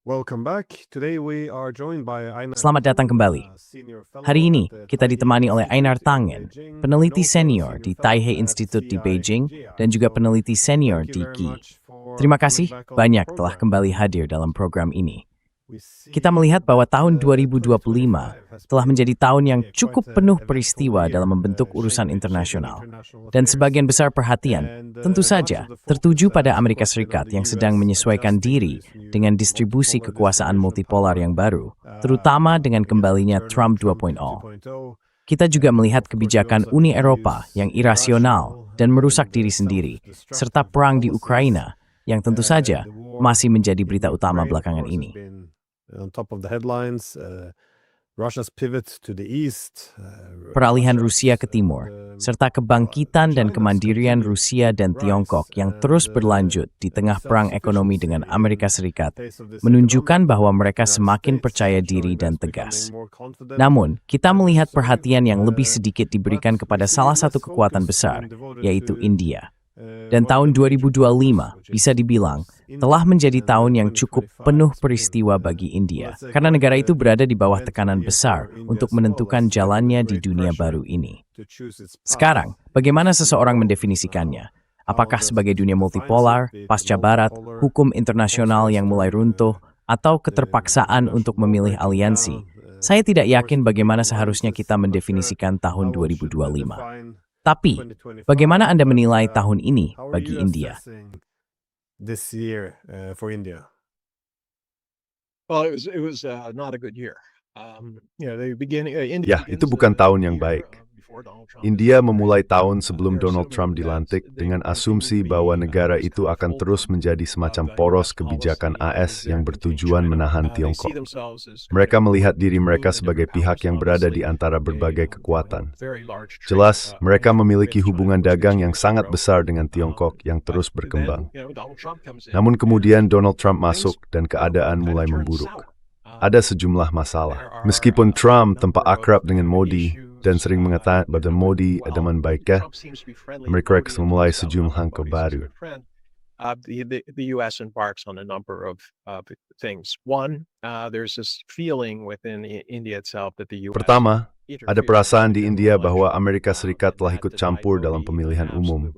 Welcome back. Today we are joined by Einar Selamat datang kembali. senior fellow Hari ini at the kita Taipei ditemani oleh Institute Einar in Tangen, Beijing, peneliti and also senior senior di fellow Taipei at Institute di Beijing CIGR. dan juga So, peneliti senior thank you di very GI. much for Terima coming kasih back on the banyak telah program. kembali hadir dalam program ini. We see Kita melihat bahwa that, tahun 2025 has telah been menjadi tahun yang quite cukup a penuh eventful peristiwa year, dalam membentuk urusan shaping internasional. international Dan affairs. sebagian besar perhatian, And, tentu much saja, of the focus tertuju pada has, of Amerika course, been on Serikat the yang sedang US menyesuaikan adjusting to diri this new dengan distribusi multipolar kekuasaan distribution of multipolar power, yang baru, terutama dengan with the kembalinya return of Trump Trump 2.0. 2.0. Kita juga Of melihat course, we kebijakan also Uni have the Eropa views yang irasional dan merusak diri sendiri, serta perang di Ukraina yang tentu saja masih menjadi berita utama belakangan ini. On top of the headlines, Russia's pivot to the east, Peralihan Rusia ke timur, serta kebangkitan dan kemandirian Rusia dan Tiongkok yang terus berlanjut di tengah perang ekonomi dengan Amerika Serikat, menunjukkan bahwa mereka semakin percaya diri dan tegas. Namun, kita melihat perhatian yang lebih sedikit diberikan kepada salah satu kekuatan besar, yaitu India. Dan tahun 2025 bisa dibilang telah menjadi tahun yang cukup penuh peristiwa bagi India, karena negara itu berada di bawah tekanan besar untuk menentukan jalannya di dunia baru ini. Sekarang, bagaimana seseorang mendefinisikannya? Apakah sebagai dunia multipolar, pasca barat, hukum internasional yang mulai runtuh, atau keterpaksaan untuk memilih aliansi? Saya tidak yakin bagaimana seharusnya kita mendefinisikan tahun 2025. Tapi, bagaimana Anda menilai tahun ini bagi India? This year for India. Well, it was not a good year. Ya, itu bukan tahun yang baik. India memulai tahun sebelum Donald Trump dilantik dengan asumsi bahwa negara itu akan terus menjadi semacam poros kebijakan AS yang bertujuan menahan Tiongkok. Mereka melihat diri mereka sebagai pihak yang berada di antara berbagai kekuatan. Jelas, mereka memiliki hubungan dagang yang sangat besar dengan Tiongkok yang terus berkembang. Namun kemudian Donald Trump masuk dan keadaan mulai memburuk. Ada sejumlah masalah. Meskipun Trump tampak akrab dengan Modi dan sering mengatakan bahwa Modi teman baiknya, mereka memulai sejumlah langkah baru. The U.S. embarks on a number of things. One, there's this feeling within India itself that the U.S. Pertama, ada perasaan di India bahwa Amerika Serikat telah ikut campur dalam pemilihan umum,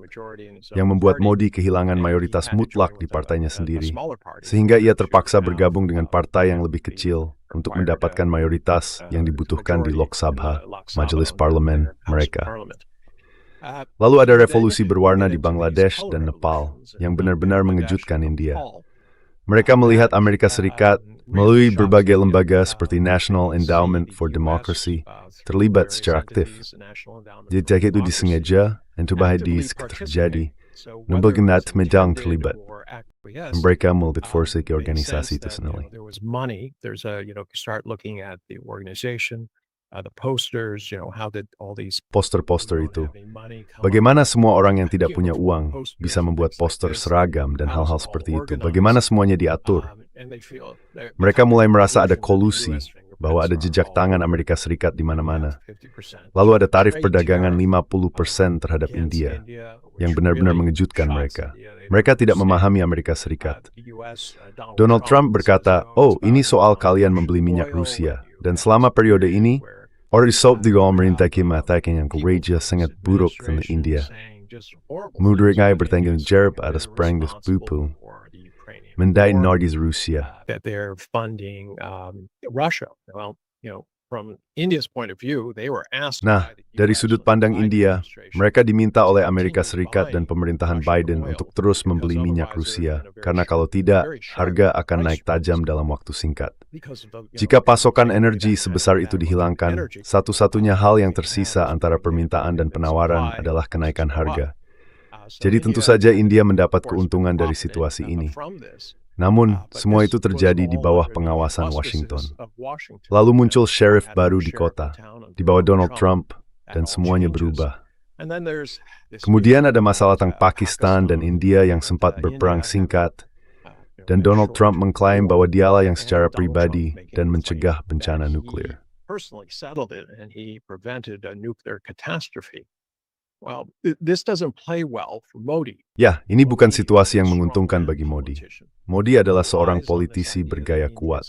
yang membuat Modi kehilangan mayoritas mutlak di partainya sendiri, sehingga ia terpaksa bergabung dengan partai yang lebih kecil untuk mendapatkan mayoritas yang dibutuhkan di Lok Sabha, majelis parlemen mereka. Lalu ada revolusi berwarna di Bangladesh dan Nepal yang benar-benar mengejutkan India. Mereka melihat Amerika Serikat melalui berbagai lembaga seperti National Endowment for Democracy terlibat secara aktif. Jadi itu disengaja dan hadis terjadi. Nembelgenat medang terlibat. Mereka melihat forsi ke organisasi itu sendiri. Poster-poster itu. Bagaimana semua orang yang tidak punya uang bisa membuat poster seragam dan hal-hal seperti itu? Bagaimana semuanya diatur? Mereka mulai merasa ada kolusi, bahwa ada jejak tangan Amerika Serikat di mana-mana. Lalu ada tarif perdagangan 50% terhadap India, yang benar-benar mengejutkan mereka. Mereka tidak memahami Amerika Serikat. Donald Trump berkata, "Oh, ini soal kalian membeli minyak Rusia." Dan selama periode ini, orang juga merintaki matakan yang courageous sangat buruk tentang India. Mudringai bertanggung jawab atas perang pupu. Mendai Nargis Rusia. That they're funding Russia. Well, from India's point of view, they were asked. Nah, dari sudut pandang India, mereka diminta oleh Amerika Serikat dan pemerintahan Biden untuk terus membeli minyak Rusia, karena kalau tidak, harga akan naik tajam dalam waktu singkat. Jika pasokan energi sebesar itu dihilangkan, satu-satunya hal yang tersisa antara permintaan dan penawaran adalah kenaikan harga. Jadi tentu saja India mendapat keuntungan dari situasi ini. Namun, semua itu terjadi di bawah pengawasan Washington. Lalu muncul sheriff baru di kota, di bawah Donald Trump, dan semuanya berubah. Kemudian ada masalah tentang Pakistan dan India yang sempat berperang singkat, dan Donald Trump mengklaim bahwa dialah yang secara pribadi dan mencegah bencana nuklir. Well, this doesn't play well for Modi. Ya, ini bukan situasi yang menguntungkan bagi Modi. Modi adalah seorang politisi bergaya kuat.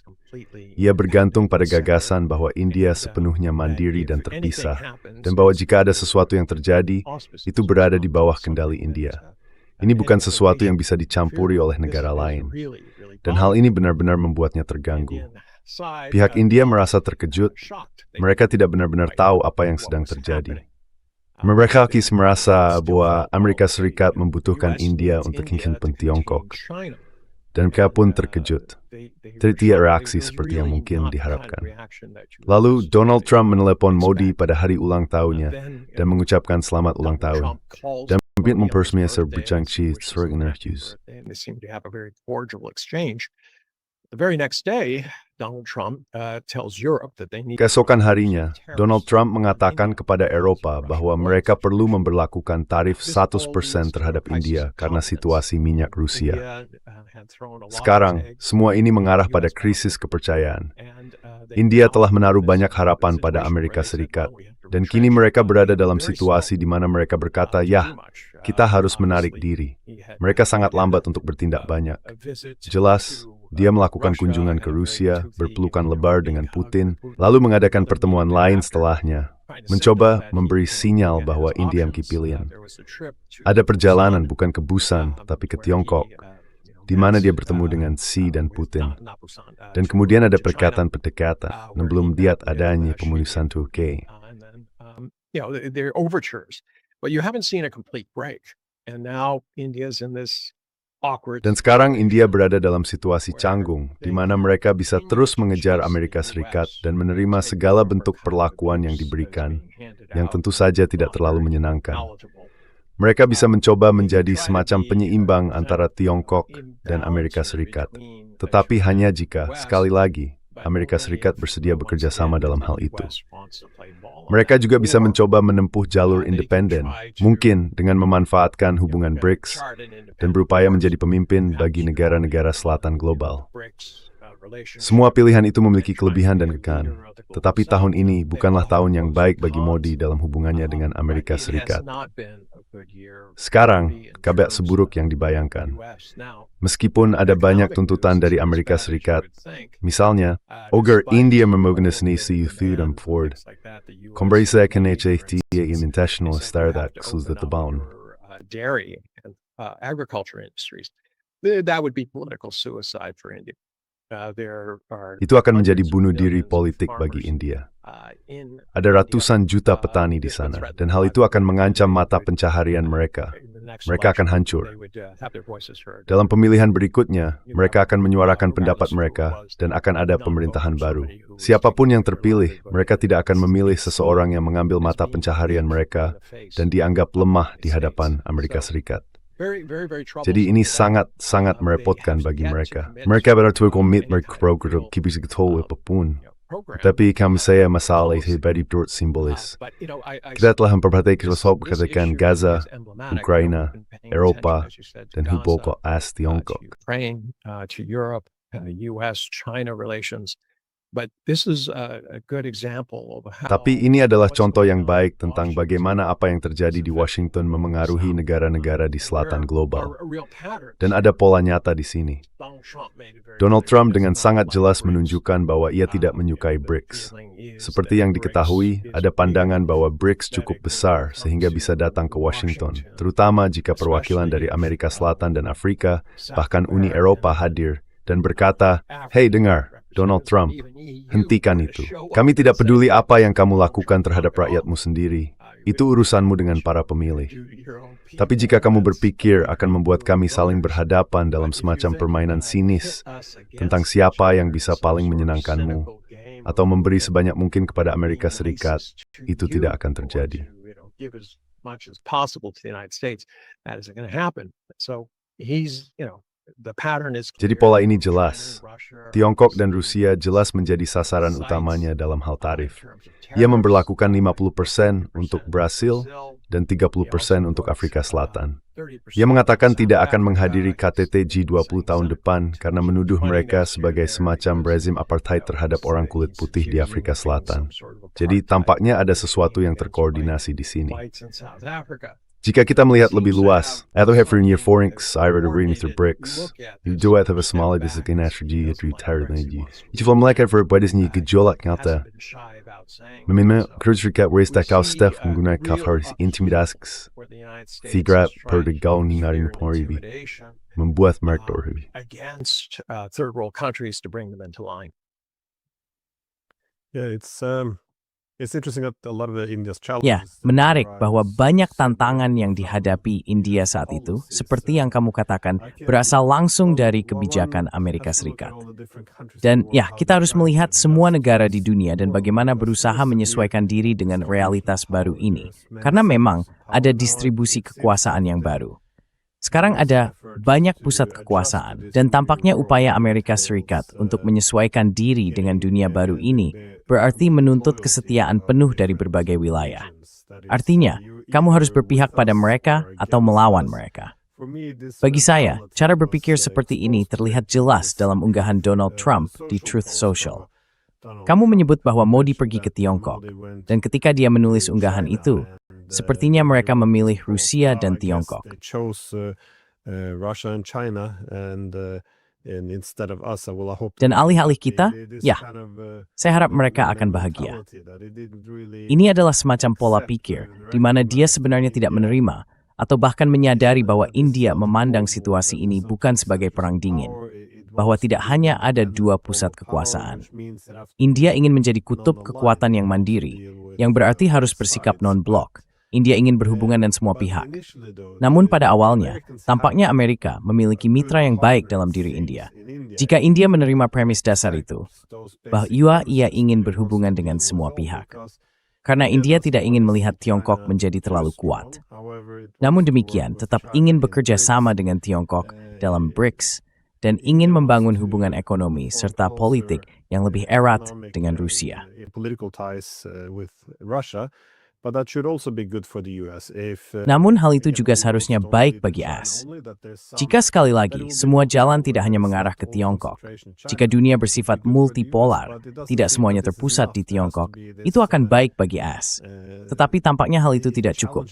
Ia bergantung pada gagasan bahwa India sepenuhnya mandiri dan terpisah, dan bahwa jika ada sesuatu yang terjadi, itu berada di bawah kendali India. Ini bukan sesuatu yang bisa dicampuri oleh negara lain, dan hal ini benar-benar membuatnya terganggu. Pihak India merasa terkejut, mereka tidak benar-benar tahu apa yang sedang terjadi. Mereka merasa bahwa Amerika Serikat membutuhkan India untuk menghentikan Tiongkok. Dan mereka pun terkejut. Tidak reaksi seperti yang mungkin diharapkan. Lalu Donald Trump menelepon Modi pada hari ulang tahunnya dan mengucapkan selamat ulang tahun. Dan mempersemiah serbicangci sering enerjus. The very next day, Donald Trump tells Europe that they need. Keesokan harinya, Donald Trump mengatakan kepada Eropa bahwa mereka perlu memberlakukan tarif 100% terhadap India karena situasi minyak Rusia. Sekarang, semua ini mengarah pada krisis kepercayaan. India telah menaruh banyak harapan pada Amerika Serikat, dan kini mereka berada dalam situasi di mana mereka berkata, "Ya, kita harus menarik diri." Mereka sangat lambat untuk bertindak banyak. Jelas, dia melakukan kunjungan ke Rusia, berpelukan lebar dengan Putin, lalu mengadakan pertemuan lain setelahnya, mencoba memberi sinyal bahwa India kipilian. Ada perjalanan bukan ke Busan, tapi ke Tiongkok, di mana dia bertemu dengan Xi dan Putin. Dan kemudian ada perkataan pendekatan, belum lihat adanya pemulisan Turki. They're overtures, but you haven't seen a complete break. And now India's in this awkward. Dan sekarang India berada dalam situasi canggung, di mana mereka bisa terus mengejar Amerika Serikat dan menerima segala bentuk perlakuan yang diberikan, yang tentu saja tidak terlalu menyenangkan. Mereka bisa mencoba menjadi semacam penyeimbang antara Tiongkok dan Amerika Serikat, tetapi hanya jika, sekali lagi, Amerika Serikat bersedia bekerja sama dalam hal itu. Mereka juga bisa mencoba menempuh jalur independen, mungkin dengan memanfaatkan hubungan BRICS, dan berupaya menjadi pemimpin bagi negara-negara selatan global. Semua pilihan itu memiliki kelebihan dan kekurangan, tetapi tahun ini bukanlah tahun yang baik bagi Modi dalam hubungannya dengan Amerika Serikat. Sekarang, kabar seburuk yang dibayangkan. Meskipun ada banyak tuntutan dari Amerika Serikat, misalnya, agar India memoganisasi youth dan Ford, kompresa KNHT international startup sudah terbangun. Dairy and agriculture industries. That would be political suicide for India. Itu akan menjadi bunuh diri politik bagi India. Ada ratusan juta petani di sana, dan hal itu akan mengancam mata pencaharian mereka. Mereka akan hancur. Dalam pemilihan berikutnya, mereka akan menyuarakan pendapat mereka, dan akan ada pemerintahan baru. Siapapun yang terpilih, mereka tidak akan memilih seseorang yang mengambil mata pencaharian mereka, dan dianggap lemah di hadapan Amerika Serikat. Jadi ini sangat-sangat merepotkan bagi mereka. Mereka berarti komit berprogram kibis getol apapun. Tapi kami saya masalah itu beri turut simbolis. Kita telah memperhatikan soal berkatakan Gaza, Ukraina, Eropa, dan hubungan as Tiongkok. Ukraine, to Europe, US-China relations. But this is a good example of how. Tapi ini adalah contoh yang baik tentang bagaimana apa yang terjadi di Washington memengaruhi negara-negara di selatan global. Dan ada pola nyata di sini. Donald Trump dengan sangat jelas menunjukkan bahwa ia tidak menyukai BRICS. Seperti yang diketahui, ada pandangan bahwa BRICS cukup besar sehingga bisa datang ke Washington, terutama jika perwakilan dari Amerika Selatan dan Afrika, bahkan Uni Eropa hadir, dan berkata, "Hei dengar, Donald Trump, hentikan itu. Kami tidak peduli apa yang kamu lakukan terhadap rakyatmu sendiri. Itu urusanmu dengan para pemilih. Tapi jika kamu berpikir akan membuat kami saling berhadapan dalam semacam permainan sinis tentang siapa yang bisa paling menyenangkanmu, atau memberi sebanyak mungkin kepada Amerika Serikat, itu tidak akan terjadi." Jadi pola ini jelas. Tiongkok dan Rusia jelas menjadi sasaran utamanya dalam hal tarif. Ia memberlakukan 50% untuk Brasil dan 30% untuk Afrika Selatan. Ia mengatakan tidak akan menghadiri KTT G20 tahun depan karena menuduh mereka sebagai semacam rezim apartheid terhadap orang kulit putih di Afrika Selatan. Jadi tampaknya ada sesuatu yang terkoordinasi di sini. Jika kita melihat lebih luas, atau having your forex, I read a reading through BRICS, you do have a small discipline strategy that retired energy. Jika melihat berbeda ni gejolak nyata, memang kerja Westakau Steph menggunakan kafar intimidasi, tiga perdagang ngarin poribi, membuat mereka against third world countries to bring them into line. Yeah, it's interesting that a lot of India's challenges. Ya, menarik bahwa banyak tantangan yang dihadapi India saat itu, seperti yang kamu katakan, berasal langsung dari kebijakan Amerika Serikat. Dan ya, kita harus melihat semua negara di dunia dan bagaimana berusaha menyesuaikan diri dengan realitas baru ini. Karena memang ada distribusi kekuasaan yang baru. Sekarang ada banyak pusat kekuasaan, dan tampaknya upaya Amerika Serikat untuk menyesuaikan diri dengan dunia baru ini berarti menuntut kesetiaan penuh dari berbagai wilayah. Artinya, kamu harus berpihak pada mereka atau melawan mereka. Bagi saya, cara berpikir seperti ini terlihat jelas dalam unggahan Donald Trump di Truth Social. Kamu menyebut bahwa Modi pergi ke Tiongkok, dan ketika dia menulis unggahan itu, sepertinya mereka memilih Rusia dan Tiongkok. Dan alih-alih kita, ya, saya harap mereka akan bahagia. Ini adalah semacam pola pikir, di mana dia sebenarnya tidak menerima, atau bahkan menyadari bahwa India memandang situasi ini bukan sebagai perang dingin. Bahwa tidak hanya ada dua pusat kekuasaan. India ingin menjadi kutub kekuatan yang mandiri, yang berarti harus bersikap non-blok. India ingin berhubungan dengan semua pihak. Namun pada awalnya, tampaknya Amerika memiliki mitra yang baik dalam diri India. Jika India menerima premis dasar itu, bahwa ia ingin berhubungan dengan semua pihak. Karena India tidak ingin melihat Tiongkok menjadi terlalu kuat. Namun demikian, tetap ingin bekerja sama dengan Tiongkok dalam BRICS, dan ingin membangun hubungan ekonomi serta politik yang lebih erat dengan Rusia. Namun hal itu juga seharusnya baik bagi AS. Jika sekali lagi, semua jalan tidak hanya mengarah ke Tiongkok. Jika dunia bersifat multipolar, tidak semuanya terpusat di Tiongkok, itu akan baik bagi AS. Tetapi tampaknya hal itu tidak cukup.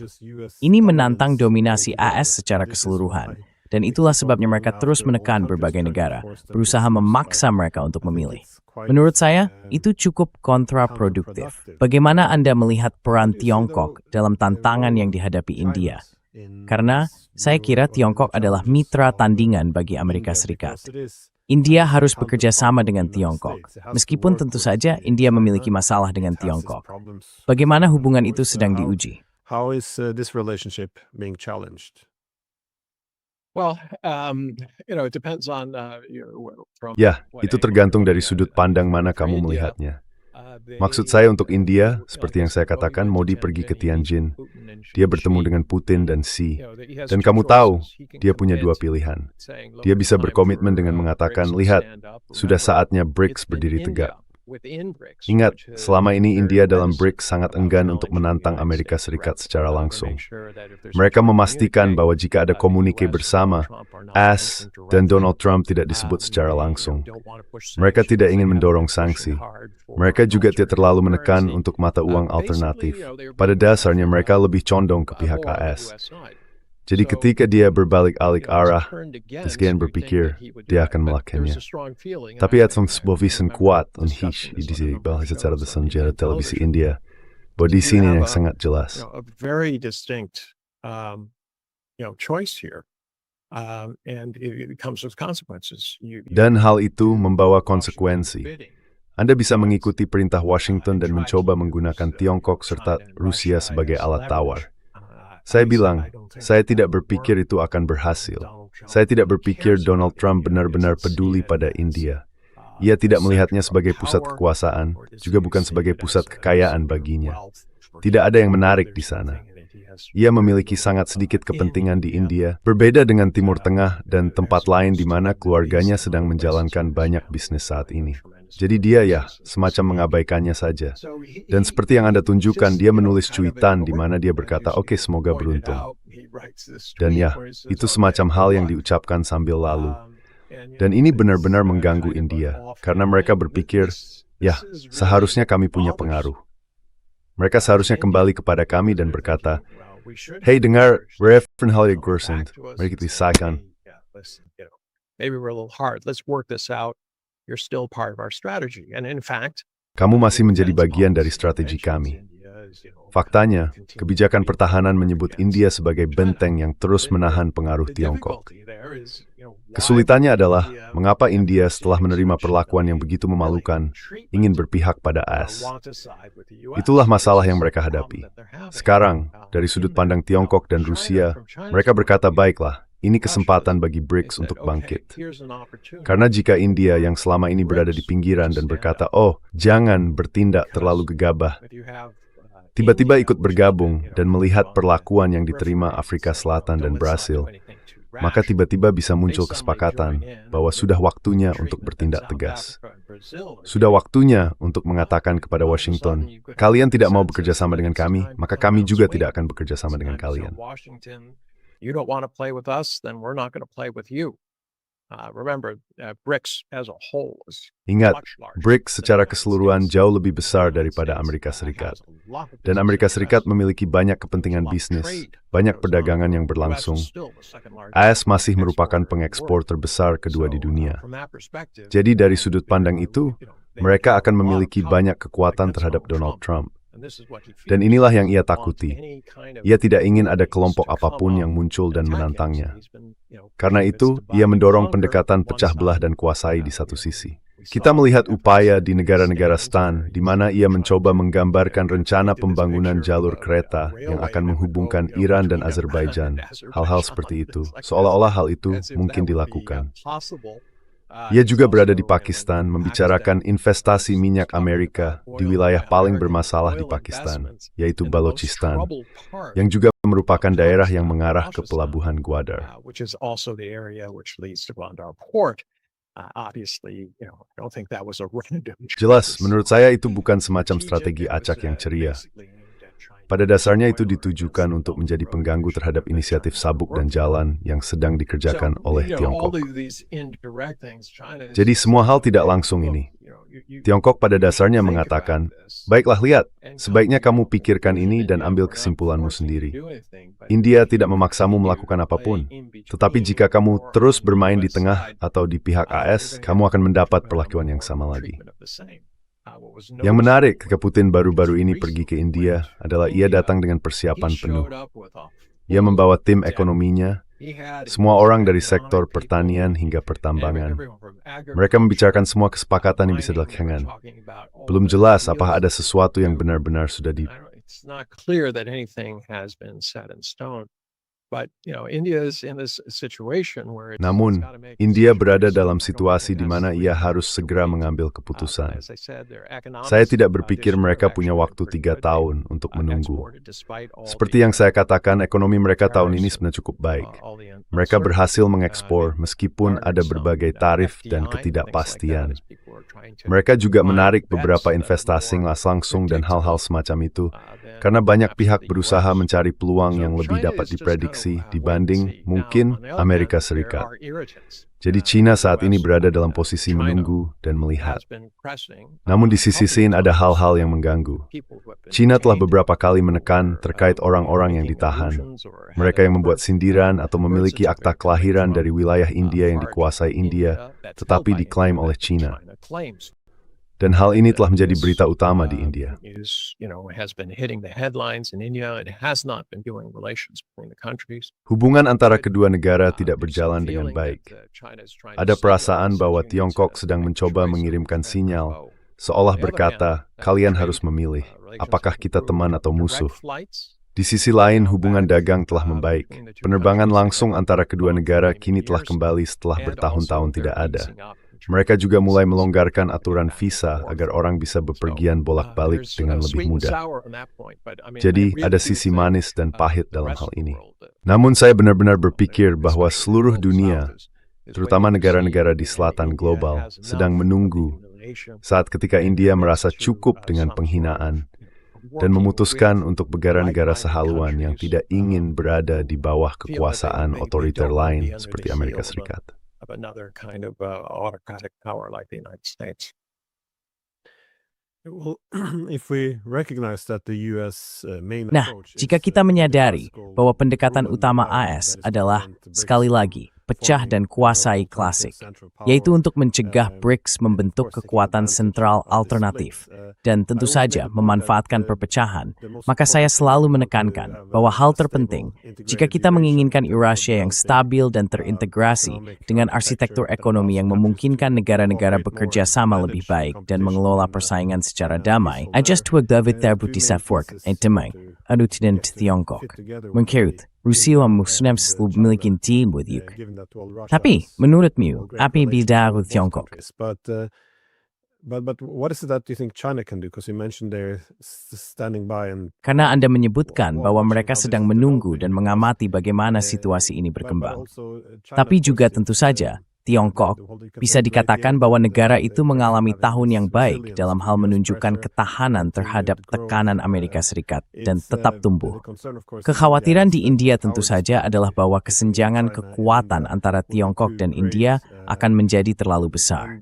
Ini menantang dominasi AS secara keseluruhan. Dan itulah sebabnya mereka terus menekan berbagai negara, berusaha memaksa mereka untuk memilih. Menurut saya, itu cukup kontraproduktif. Bagaimana Anda melihat peran Tiongkok dalam tantangan yang dihadapi India? Karena saya kira Tiongkok adalah mitra tandingan bagi Amerika Serikat. India harus bekerja sama dengan Tiongkok, meskipun tentu saja India memiliki masalah dengan Tiongkok. Bagaimana hubungan itu sedang diuji? How is this relationship being challenged? Well, it depends on from. Ya, itu tergantung dari sudut pandang mana kamu melihatnya. Maksud saya untuk India, seperti yang saya katakan, Modi pergi ke Tianjin. Dia bertemu dengan Putin dan Xi. Dan kamu tahu, dia punya dua pilihan. Dia bisa berkomitmen dengan mengatakan, lihat, sudah saatnya BRICS berdiri tegak. Ingat, selama ini India dalam BRICS sangat enggan untuk menantang Amerika Serikat secara langsung. Mereka memastikan bahwa jika ada komunike bersama, AS dan Donald Trump tidak disebut secara langsung. Mereka tidak ingin mendorong sanksi. Mereka juga tidak terlalu menekan untuk mata uang alternatif. Pada dasarnya mereka lebih condong ke pihak AS. Jadi ketika dia berbalik-alik arah, sekian berpikir, dia akan melakukannya. Tapi ada sebuah vision kuat secara sejarah televisi India, bahwa di sini yang sangat jelas. A very distinct, choice here, and it comes with consequences. Dan hal itu membawa konsekuensi. Anda bisa mengikuti perintah Washington dan mencoba menggunakan Tiongkok serta Rusia sebagai alat tawar. Saya bilang, saya tidak berpikir itu akan berhasil. Saya tidak berpikir Donald Trump benar-benar peduli pada India. Ia tidak melihatnya sebagai pusat kekuasaan, juga bukan sebagai pusat kekayaan baginya. Tidak ada yang menarik di sana. Ia memiliki sangat sedikit kepentingan di India, berbeda dengan Timur Tengah dan tempat lain di mana keluarganya sedang menjalankan banyak bisnis saat ini. Jadi dia ya, semacam mengabaikannya saja. Dan seperti yang Anda tunjukkan, dia menulis cuitan di mana dia berkata, "Oke, semoga beruntung." Dan ya, itu semacam hal yang diucapkan sambil lalu. Dan ini benar-benar mengganggu India, karena mereka berpikir, ya, seharusnya kami punya pengaruh. Mereka seharusnya kembali kepada kami dan berkata, "Hei, dengar, Reverend Halil Gursand, mari kita disahkan." Maybe we're a little hard. Let's work this out. You're still part of our strategy. And in fact, Kamu masih menjadi bagian dari strategi kami. Faktanya, kebijakan pertahanan menyebut India sebagai benteng yang terus menahan pengaruh Tiongkok. Kesulitannya adalah, mengapa India setelah menerima perlakuan yang begitu memalukan, ingin berpihak pada AS. Itulah masalah yang mereka hadapi. Sekarang, dari sudut pandang Tiongkok dan Rusia, mereka berkata, baiklah, ini kesempatan bagi BRICS untuk bangkit. Karena jika India yang selama ini berada di pinggiran dan berkata, oh, jangan bertindak terlalu gegabah, tiba-tiba ikut bergabung dan melihat perlakuan yang diterima Afrika Selatan dan Brasil, maka tiba-tiba bisa muncul kesepakatan bahwa sudah waktunya untuk bertindak tegas. Sudah waktunya untuk mengatakan kepada Washington, kalian tidak mau bekerja sama dengan kami, maka kami juga tidak akan bekerja sama dengan kalian. You don't want to play with us, then we're not going to play with you. Remember, BRICS as a whole is Ingat, much larger. BRICS secara keseluruhan jauh lebih besar daripada Amerika Serikat. Dan Amerika Serikat memiliki banyak kepentingan bisnis, banyak perdagangan yang berlangsung. AS masih merupakan pengekspor terbesar kedua di dunia. Jadi dari sudut pandang itu, mereka akan memiliki banyak kekuatan terhadap Donald Trump. Dan inilah yang ia takuti. Ia tidak ingin ada kelompok apapun yang muncul dan menantangnya. Karena itu, ia mendorong pendekatan pecah belah dan kuasai di satu sisi. Kita melihat upaya di negara-negara STAN, di mana ia mencoba menggambarkan rencana pembangunan jalur kereta yang akan menghubungkan Iran dan Azerbaijan. Hal-hal seperti itu, seolah-olah hal itu mungkin dilakukan. Ia juga berada di Pakistan membicarakan investasi minyak Amerika di wilayah paling bermasalah di Pakistan, yaitu Balochistan, yang juga merupakan daerah yang mengarah ke pelabuhan Gwadar. Jelas, menurut saya itu bukan semacam strategi acak yang ceria. Pada dasarnya itu ditujukan untuk menjadi pengganggu terhadap inisiatif sabuk dan jalan yang sedang dikerjakan oleh Tiongkok. Jadi semua hal tidak langsung ini. Tiongkok pada dasarnya mengatakan, baiklah lihat, sebaiknya kamu pikirkan ini dan ambil kesimpulanmu sendiri. India tidak memaksamu melakukan apapun, tetapi jika kamu terus bermain di tengah atau di pihak AS, kamu akan mendapat perlakuan yang sama lagi. Yang menarik ketika Putin baru-baru ini pergi ke India adalah ia datang dengan persiapan penuh. Ia membawa tim ekonominya, semua orang dari sektor pertanian hingga pertambangan. Mereka membicarakan semua kesepakatan yang bisa dilakukan. Belum jelas apakah ada sesuatu yang benar-benar sudah Namun, India berada dalam situasi di mana ia harus segera mengambil keputusan. Saya tidak berpikir mereka punya waktu 3 tahun untuk menunggu. Seperti yang saya katakan, ekonomi mereka tahun ini sebenarnya cukup baik. Mereka berhasil mengekspor meskipun ada berbagai tarif dan ketidakpastian. Mereka juga menarik beberapa investasi langsung dan hal-hal semacam itu, karena banyak pihak berusaha mencari peluang yang lebih dapat diprediksi dibanding mungkin Amerika Serikat. Jadi China saat ini berada dalam posisi menunggu dan melihat. Namun di sisi lain ada hal-hal yang mengganggu. China telah beberapa kali menekan terkait orang-orang yang ditahan. Mereka yang membuat sindiran atau memiliki akta kelahiran dari wilayah India yang dikuasai India, tetapi diklaim oleh China. Dan hal ini telah menjadi berita utama di India. Hubungan antara kedua negara tidak berjalan dengan baik. Ada perasaan bahwa Tiongkok sedang mencoba mengirimkan sinyal, seolah berkata, kalian harus memilih, apakah kita teman atau musuh. Di sisi lain, hubungan dagang telah membaik. Penerbangan langsung antara kedua negara kini telah kembali setelah bertahun-tahun tidak ada. Mereka juga mulai melonggarkan aturan visa agar orang bisa bepergian bolak-balik dengan lebih mudah. Jadi, ada sisi manis dan pahit dalam hal ini. Namun saya benar-benar berpikir bahwa seluruh dunia, terutama negara-negara di selatan global, sedang menunggu saat ketika India merasa cukup dengan penghinaan dan memutuskan untuk negara-negara sehaluan yang tidak ingin berada di bawah kekuasaan otoriter lain seperti Amerika Serikat. Nah, jika kita menyadari bahwa pendekatan utama AS adalah, sekali lagi, pecah dan kuasai klasik, yaitu untuk mencegah BRICS membentuk kekuatan sentral alternatif, dan tentu saja memanfaatkan perpecahan, maka saya selalu menekankan bahwa hal terpenting, jika kita menginginkan Eurasia yang stabil dan terintegrasi dengan arsitektur ekonomi yang memungkinkan negara-negara bekerja sama lebih baik dan mengelola persaingan secara damai, ajust David Tabutisa Fork, Temai, Adutin Tiongkok, Mengkerut, Rusia Muslim memiliki tim with you. Tapi, menurutmu, apa beda dengan Tiongkok? But what is it that you think China can do? Because you mentioned they're standing by and Karena Anda menyebutkan bahwa mereka sedang menunggu dan mengamati bagaimana situasi ini berkembang. Tapi juga tentu saja, Tiongkok bisa dikatakan bahwa negara itu mengalami tahun yang baik dalam hal menunjukkan ketahanan terhadap tekanan Amerika Serikat dan tetap tumbuh. Kekhawatiran di India tentu saja adalah bahwa kesenjangan kekuatan antara Tiongkok dan India akan menjadi terlalu besar.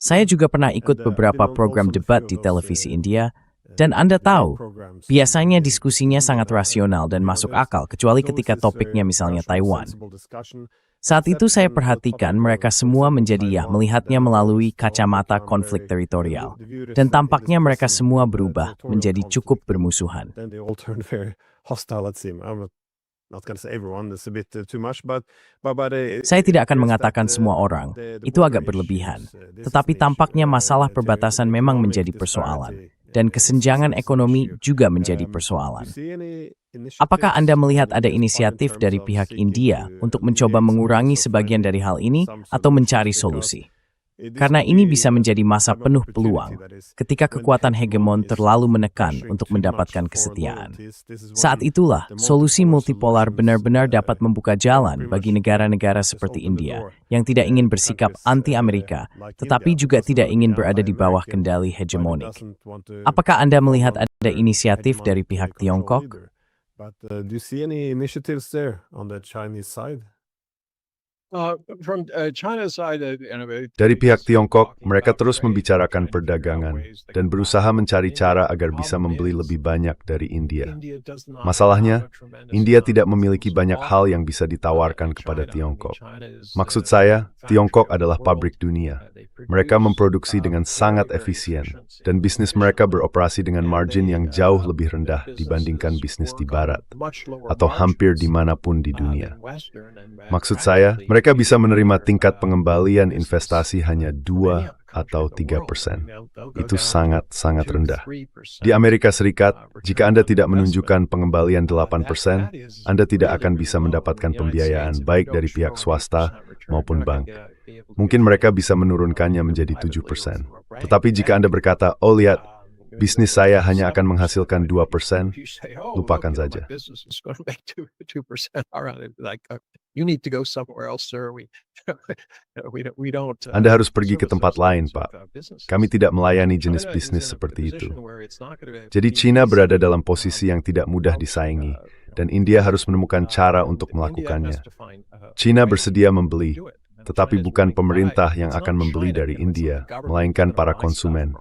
Saya juga pernah ikut beberapa program debat di televisi India, dan Anda tahu, biasanya diskusinya sangat rasional dan masuk akal, kecuali ketika topiknya misalnya Taiwan. Saat itu saya perhatikan mereka semua melihatnya melalui kacamata konflik teritorial, dan tampaknya mereka semua berubah menjadi cukup bermusuhan. Saya tidak akan mengatakan semua orang, itu agak berlebihan, tetapi tampaknya masalah perbatasan memang menjadi persoalan, dan kesenjangan ekonomi juga menjadi persoalan. Apakah Anda melihat ada inisiatif dari pihak India untuk mencoba mengurangi sebagian dari hal ini atau mencari solusi? Karena ini bisa menjadi masa penuh peluang ketika kekuatan hegemon terlalu menekan untuk mendapatkan kesetiaan. Saat itulah, solusi multipolar benar-benar dapat membuka jalan bagi negara-negara seperti India yang tidak ingin bersikap anti-Amerika, tetapi juga tidak ingin berada di bawah kendali hegemonik. Apakah Anda melihat ada inisiatif dari pihak Tiongkok? But do you see any initiatives there on the Chinese side? Dari pihak Tiongkok, mereka terus membicarakan perdagangan dan berusaha mencari cara agar bisa membeli lebih banyak dari India. Masalahnya, India tidak memiliki banyak hal yang bisa ditawarkan kepada Tiongkok. Maksud saya, Tiongkok adalah pabrik dunia. Mereka memproduksi dengan sangat efisien, dan bisnis mereka beroperasi dengan margin yang jauh lebih rendah dibandingkan bisnis di Barat, atau hampir dimanapun di dunia. Maksud saya, mereka bisa menerima tingkat pengembalian investasi hanya 2 atau 3%. Itu sangat-sangat rendah. Di Amerika Serikat, jika Anda tidak menunjukkan pengembalian 8%, Anda tidak akan bisa mendapatkan pembiayaan baik dari pihak swasta maupun bank. Mungkin mereka bisa menurunkannya menjadi 7%. Tetapi jika Anda berkata, oh lihat, bisnis saya hanya akan menghasilkan 2%, lupakan saja. Anda harus pergi ke tempat lain, Pak. Kami tidak melayani jenis bisnis seperti itu. Jadi China berada dalam posisi yang tidak mudah disaingi, dan India harus menemukan cara untuk melakukannya. China bersedia membeli, tetapi bukan pemerintah yang akan membeli dari India, melainkan para konsumen.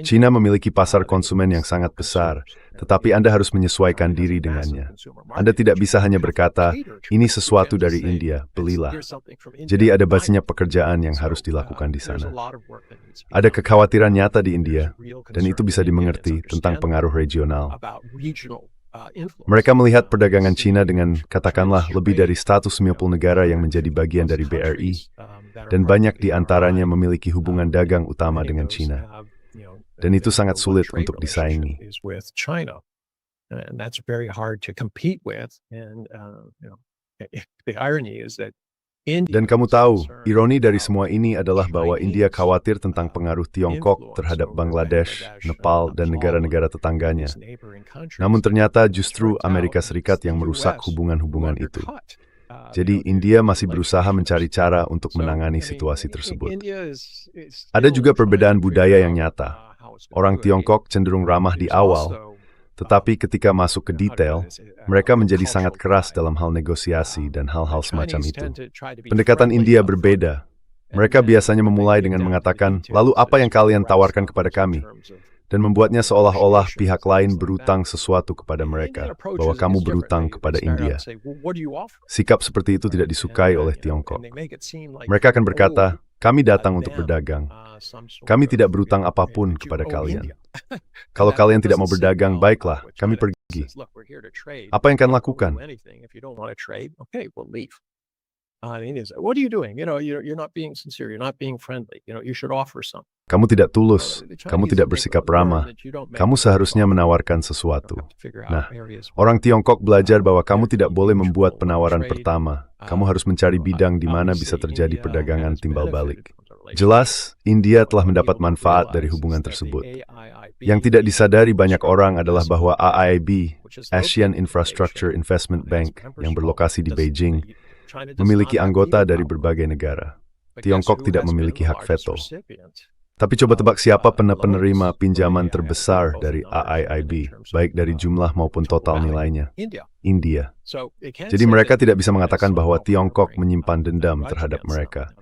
China memiliki pasar konsumen yang sangat besar, tetapi Anda harus menyesuaikan diri dengannya. Anda tidak bisa hanya berkata, ini sesuatu dari India, belilah. Jadi ada banyak pekerjaan yang harus dilakukan di sana. Ada kekhawatiran nyata di India, dan itu bisa dimengerti tentang pengaruh regional. Mereka melihat perdagangan China dengan, katakanlah, lebih dari 190 negara yang menjadi bagian dari BRI, dan banyak di antaranya memiliki hubungan dagang utama dengan China. Dan itu sangat sulit untuk disaingi. Dan kamu tahu, ironi dari semua ini adalah bahwa India khawatir tentang pengaruh Tiongkok terhadap Bangladesh, Nepal, dan negara-negara tetangganya. Namun ternyata justru Amerika Serikat yang merusak hubungan-hubungan itu. Jadi India masih berusaha mencari cara untuk menangani situasi tersebut. Ada juga perbedaan budaya yang nyata. Orang Tiongkok cenderung ramah di awal, tetapi ketika masuk ke detail, mereka menjadi sangat keras dalam hal negosiasi dan hal-hal semacam itu. Pendekatan India berbeda. Mereka biasanya memulai dengan mengatakan, lalu apa yang kalian tawarkan kepada kami? Dan membuatnya seolah-olah pihak lain berutang sesuatu kepada mereka, bahwa kamu berutang kepada India. Sikap seperti itu tidak disukai oleh Tiongkok. Mereka akan berkata, kami datang untuk berdagang. Kami tidak berutang apapun kepada kalian. Kalau kalian tidak mau berdagang, baiklah, kami pergi. Apa yang kalian lakukan? Kamu tidak tulus, kamu tidak bersikap ramah, kamu seharusnya menawarkan sesuatu. Nah, orang Tiongkok belajar bahwa kamu tidak boleh membuat penawaran pertama. Kamu harus mencari bidang di mana bisa terjadi perdagangan timbal balik. Jelas, India telah mendapat manfaat dari hubungan tersebut. Yang tidak disadari banyak orang adalah bahwa AIIB, Asian Infrastructure Investment Bank, yang berlokasi di Beijing, memiliki anggota dari berbagai negara. Tiongkok tidak memiliki hak veto. Tapi coba tebak siapa penerima pinjaman terbesar dari AIIB, baik dari jumlah maupun total nilainya? India. Jadi mereka tidak bisa mengatakan bahwa Tiongkok menyimpan dendam terhadap mereka.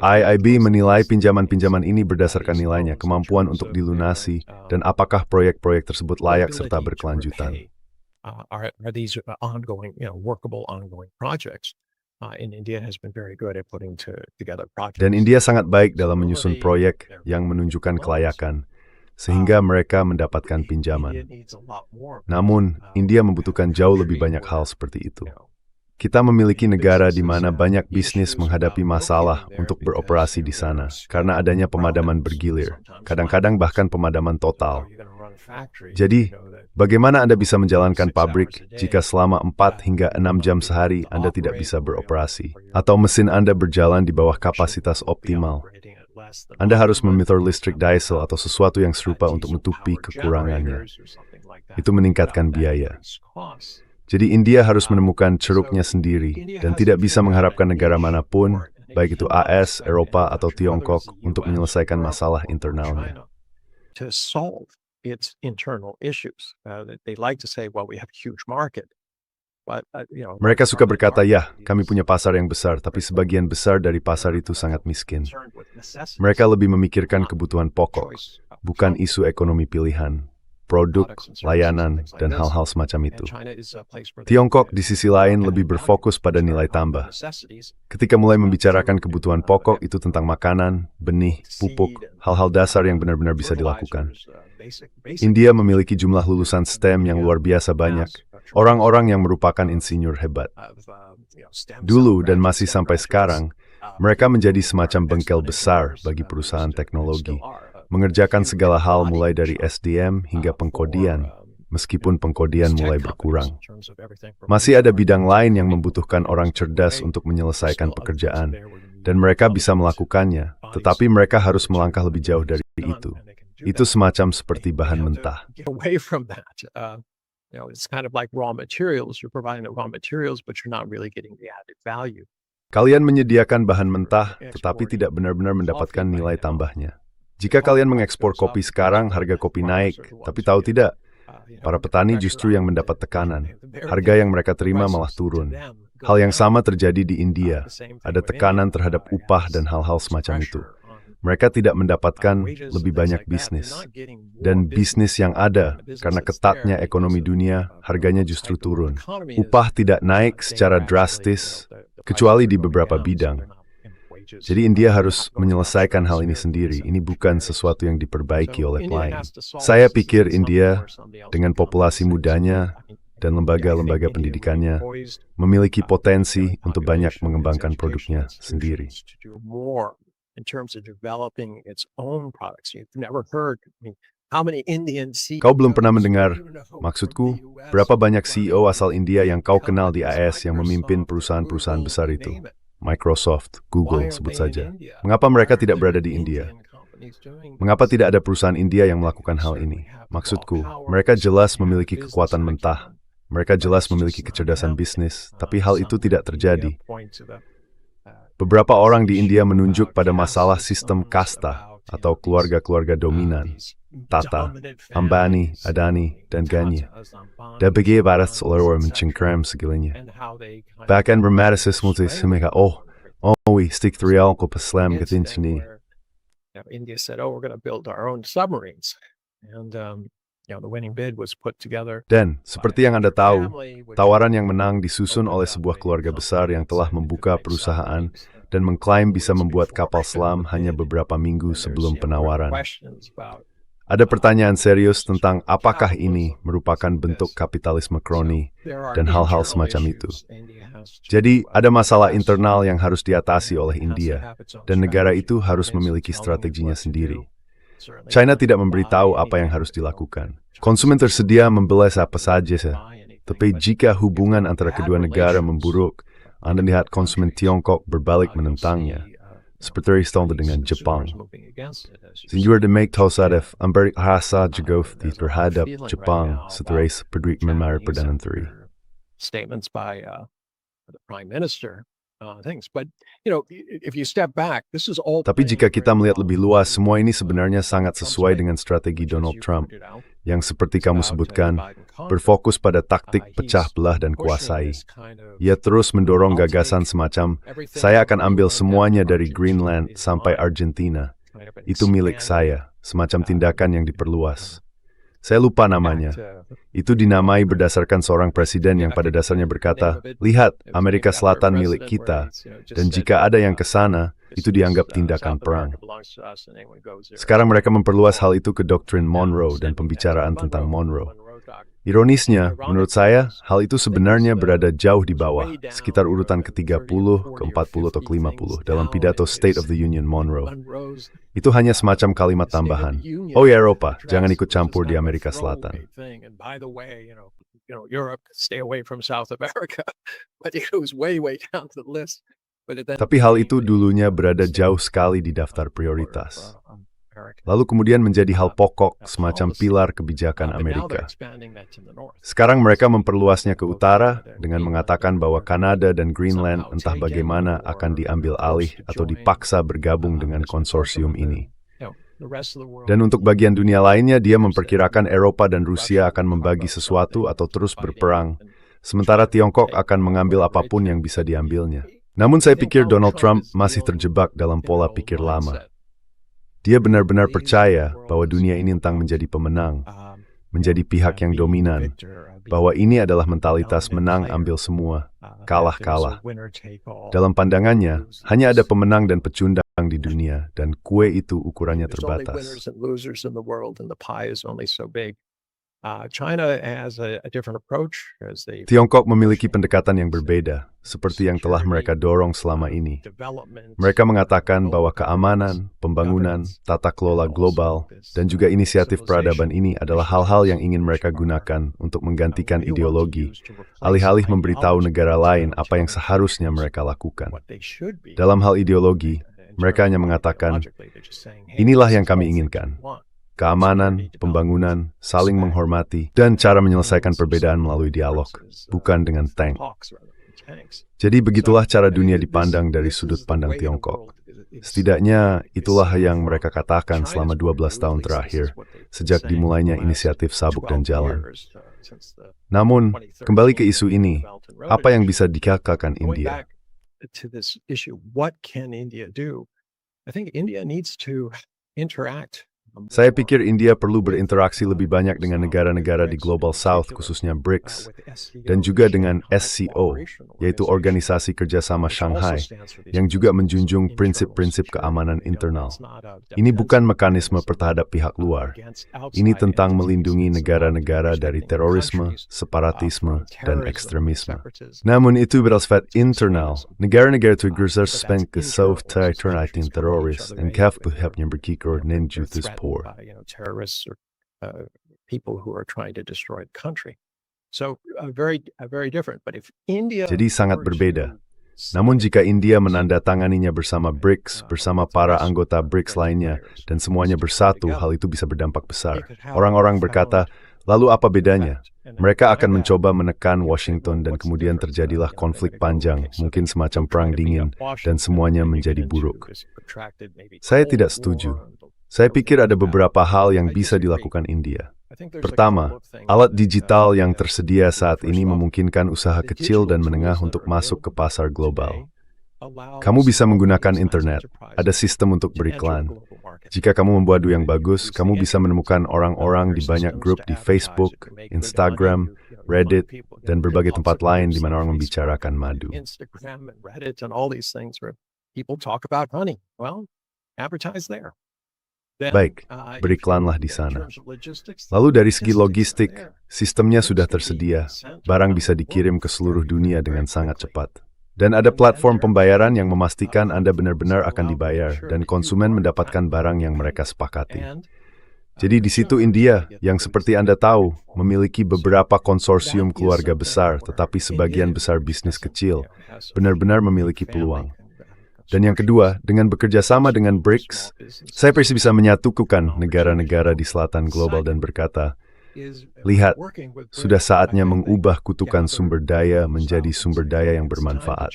AIIB menilai pinjaman-pinjaman ini berdasarkan nilainya, kemampuan untuk dilunasi, dan apakah proyek-proyek tersebut layak serta berkelanjutan. Dan India sangat baik dalam menyusun proyek yang menunjukkan kelayakan, sehingga mereka mendapatkan pinjaman. Namun, India membutuhkan jauh lebih banyak hal seperti itu. Kita memiliki negara di mana banyak bisnis menghadapi masalah untuk beroperasi di sana, karena adanya pemadaman bergilir, kadang-kadang bahkan pemadaman total. Jadi, bagaimana Anda bisa menjalankan pabrik jika selama 4 hingga 6 jam sehari Anda tidak bisa beroperasi? Atau mesin Anda berjalan di bawah kapasitas optimal? Anda harus memutar listrik diesel atau sesuatu yang serupa untuk menutupi kekurangannya. Itu meningkatkan biaya. Jadi India harus menemukan ceruknya sendiri dan tidak bisa mengharapkan negara manapun, baik itu AS, Eropa, atau Tiongkok, untuk menyelesaikan masalah internalnya. Mereka suka berkata, ya, kami punya pasar yang besar, tapi sebagian besar dari pasar itu sangat miskin. Mereka lebih memikirkan kebutuhan pokok, bukan isu ekonomi pilihan, produk, layanan, dan hal-hal semacam itu. Tiongkok di sisi lain lebih berfokus pada nilai tambah. Ketika mulai membicarakan kebutuhan pokok itu tentang makanan, benih, pupuk, hal-hal dasar yang benar-benar bisa dilakukan. India memiliki jumlah lulusan STEM yang luar biasa banyak, orang-orang yang merupakan insinyur hebat. Dulu dan masih sampai sekarang, mereka menjadi semacam bengkel besar bagi perusahaan teknologi, mengerjakan segala hal mulai dari SDM hingga pengkodian, meskipun pengkodian mulai berkurang. Masih ada bidang lain yang membutuhkan orang cerdas untuk menyelesaikan pekerjaan, dan mereka bisa melakukannya, tetapi mereka harus melangkah lebih jauh dari itu. Itu semacam seperti bahan mentah. Kalian menyediakan bahan mentah, tetapi tidak benar-benar mendapatkan nilai tambahnya. Jika kalian mengekspor kopi sekarang, harga kopi naik, tapi tahu tidak, para petani justru yang mendapat tekanan. Harga yang mereka terima malah turun. Hal yang sama terjadi di India. Ada tekanan terhadap upah dan hal-hal semacam itu. Mereka tidak mendapatkan lebih banyak bisnis. Dan bisnis yang ada, karena ketatnya ekonomi dunia, harganya justru turun. Upah tidak naik secara drastis, kecuali di beberapa bidang. Jadi India harus menyelesaikan hal ini sendiri. Ini bukan sesuatu yang diperbaiki oleh lain. Saya pikir India, dengan populasi mudanya dan lembaga-lembaga pendidikannya, memiliki potensi untuk banyak mengembangkan produknya sendiri. Kau belum pernah mendengar, maksudku, berapa banyak CEO asal India yang kau kenal di AS yang memimpin perusahaan-perusahaan besar itu? Microsoft, Google, sebut saja. Mengapa mereka tidak berada di India? Mengapa tidak ada perusahaan India yang melakukan hal ini? Maksudku, mereka jelas memiliki kekuatan mentah. Mereka jelas memiliki kecerdasan bisnis, tapi hal itu tidak terjadi. Beberapa orang di India menunjuk pada masalah sistem kasta atau keluarga-keluarga dominan. Tata, Ambani, Adani, dan Ganya. Dabagi barat seluruh mencengkram segalanya. Bahkan bermatasis multi semeka, we stick real ko paslam gatin sini. India said, we're going to build our own submarines. And, the winning bid was put together. Dan, seperti yang Anda tahu, tawaran yang menang disusun oleh sebuah keluarga besar yang telah membuka perusahaan dan mengklaim bisa membuat kapal selam hanya beberapa minggu sebelum penawaran. Ada pertanyaan serius tentang apakah ini merupakan bentuk kapitalisme kroni dan hal-hal semacam itu. Jadi, ada masalah internal yang harus diatasi oleh India, dan negara itu harus memiliki strateginya sendiri. China tidak memberitahu apa yang harus dilakukan. Konsumen tersedia membeli apa saja, tapi jika hubungan antara kedua negara memburuk, Anda lihat konsumen Tiongkok berbalik menentangnya, seperti contoh dengan Jepang. Sehingga demikian Tosadef ambil rasa jegofi terhadap Jepang setelah Pedrik Memar Perdana Menteri. Statements by the Prime Minister. Things. But, if you step back, this is all. Tapi jika kita melihat lebih luas, semua ini sebenarnya sangat sesuai dengan strategi Donald Trump, yang seperti kamu sebutkan, berfokus pada taktik pecah belah dan kuasai. Ia terus mendorong gagasan semacam, saya akan ambil semuanya dari Greenland sampai Argentina. Itu milik saya, semacam tindakan yang diperluas. Saya lupa namanya. Itu dinamai berdasarkan seorang presiden yang pada dasarnya berkata, lihat, Amerika Selatan milik kita, dan jika ada yang ke sana, itu dianggap tindakan perang. Sekarang mereka memperluas hal itu ke doktrin Monroe dan pembicaraan tentang Monroe. Ironisnya, menurut saya, hal itu sebenarnya berada jauh di bawah, sekitar urutan ke-30, ke-40, atau ke-50 dalam pidato State of the Union Monroe. Itu hanya semacam kalimat tambahan. Oh ya Eropa, jangan ikut campur di Amerika Selatan. Tapi hal itu dulunya berada jauh sekali di daftar prioritas. Lalu kemudian menjadi hal pokok semacam pilar kebijakan Amerika. Sekarang mereka memperluasnya ke utara dengan mengatakan bahwa Kanada dan Greenland entah bagaimana akan diambil alih atau dipaksa bergabung dengan konsorsium ini. Dan untuk bagian dunia lainnya, dia memperkirakan Eropa dan Rusia akan membagi sesuatu atau terus berperang, sementara Tiongkok akan mengambil apapun yang bisa diambilnya. Namun saya pikir Donald Trump masih terjebak dalam pola pikir lama. Dia benar-benar percaya bahwa dunia ini tentang menjadi pemenang, menjadi pihak yang dominan, bahwa ini adalah mentalitas menang ambil semua, kalah-kalah. Dalam pandangannya, hanya ada pemenang dan pecundang di dunia, dan kue itu ukurannya terbatas. Tiongkok memiliki pendekatan yang berbeda, seperti yang telah mereka dorong selama ini. Mereka mengatakan bahwa keamanan, pembangunan, tata kelola global, dan juga inisiatif peradaban ini adalah hal-hal yang ingin mereka gunakan untuk menggantikan ideologi, alih-alih memberitahu negara lain apa yang seharusnya mereka lakukan. Dalam hal ideologi, mereka hanya mengatakan, inilah yang kami inginkan. Keamanan, pembangunan, saling menghormati, dan cara menyelesaikan perbedaan melalui dialog, bukan dengan tank. Jadi begitulah cara dunia dipandang dari sudut pandang Tiongkok. Setidaknya itulah yang mereka katakan selama 12 tahun terakhir, sejak dimulainya inisiatif Sabuk dan Jalan. Namun, kembali ke isu ini, apa yang bisa dikatakan India? Saya pikir India perlu berinteraksi lebih banyak dengan negara-negara di Global South, khususnya BRICS, dan juga dengan SCO, yaitu Organisasi Kerjasama Shanghai, yang juga menjunjung prinsip-prinsip keamanan internal. Ini bukan mekanisme terhadap pihak luar. Ini tentang melindungi negara-negara dari terorisme, separatisme, dan ekstremisme. Namun itu bersifat internal. Negara-negara itu bersuspend ke terkait teroris, dan kaf pihaknya berkikir ninjutus terrorists or people who are trying to destroy the country. So very different. But if India Jadi sangat berbeda. Namun jika India menandatanganinya bersama BRICS, bersama para anggota BRICS lainnya, dan semuanya bersatu, hal itu bisa berdampak besar. Orang-orang berkata, lalu apa bedanya? Mereka akan mencoba menekan Washington dan kemudian terjadilah konflik panjang, mungkin semacam perang dingin, dan semuanya menjadi buruk. Saya tidak setuju. Saya pikir ada beberapa hal yang bisa dilakukan India. Pertama, alat digital yang tersedia saat ini memungkinkan usaha kecil dan menengah untuk masuk ke pasar global. Kamu bisa menggunakan internet, ada sistem untuk beriklan. Jika kamu membuat yang bagus, kamu bisa menemukan orang-orang di banyak grup di Facebook, Instagram, Reddit, dan berbagai tempat lain di mana orang membicarakan madu. Instagram and Reddit and all these things where people talk about honey. Well, advertise there. Baik, beriklanlah di sana. Lalu dari segi logistik, sistemnya sudah tersedia. Barang bisa dikirim ke seluruh dunia dengan sangat cepat. Dan ada platform pembayaran yang memastikan Anda benar-benar akan dibayar dan konsumen mendapatkan barang yang mereka sepakati. Jadi di situ India, yang seperti Anda tahu, memiliki beberapa konsorsium keluarga besar, tetapi sebagian besar bisnis kecil, benar-benar memiliki peluang. Dan yang kedua, dengan bekerja sama dengan BRICS, saya pasti bisa menyatukan negara-negara di selatan global dan berkata, lihat, sudah saatnya mengubah kutukan sumber daya menjadi sumber daya yang bermanfaat.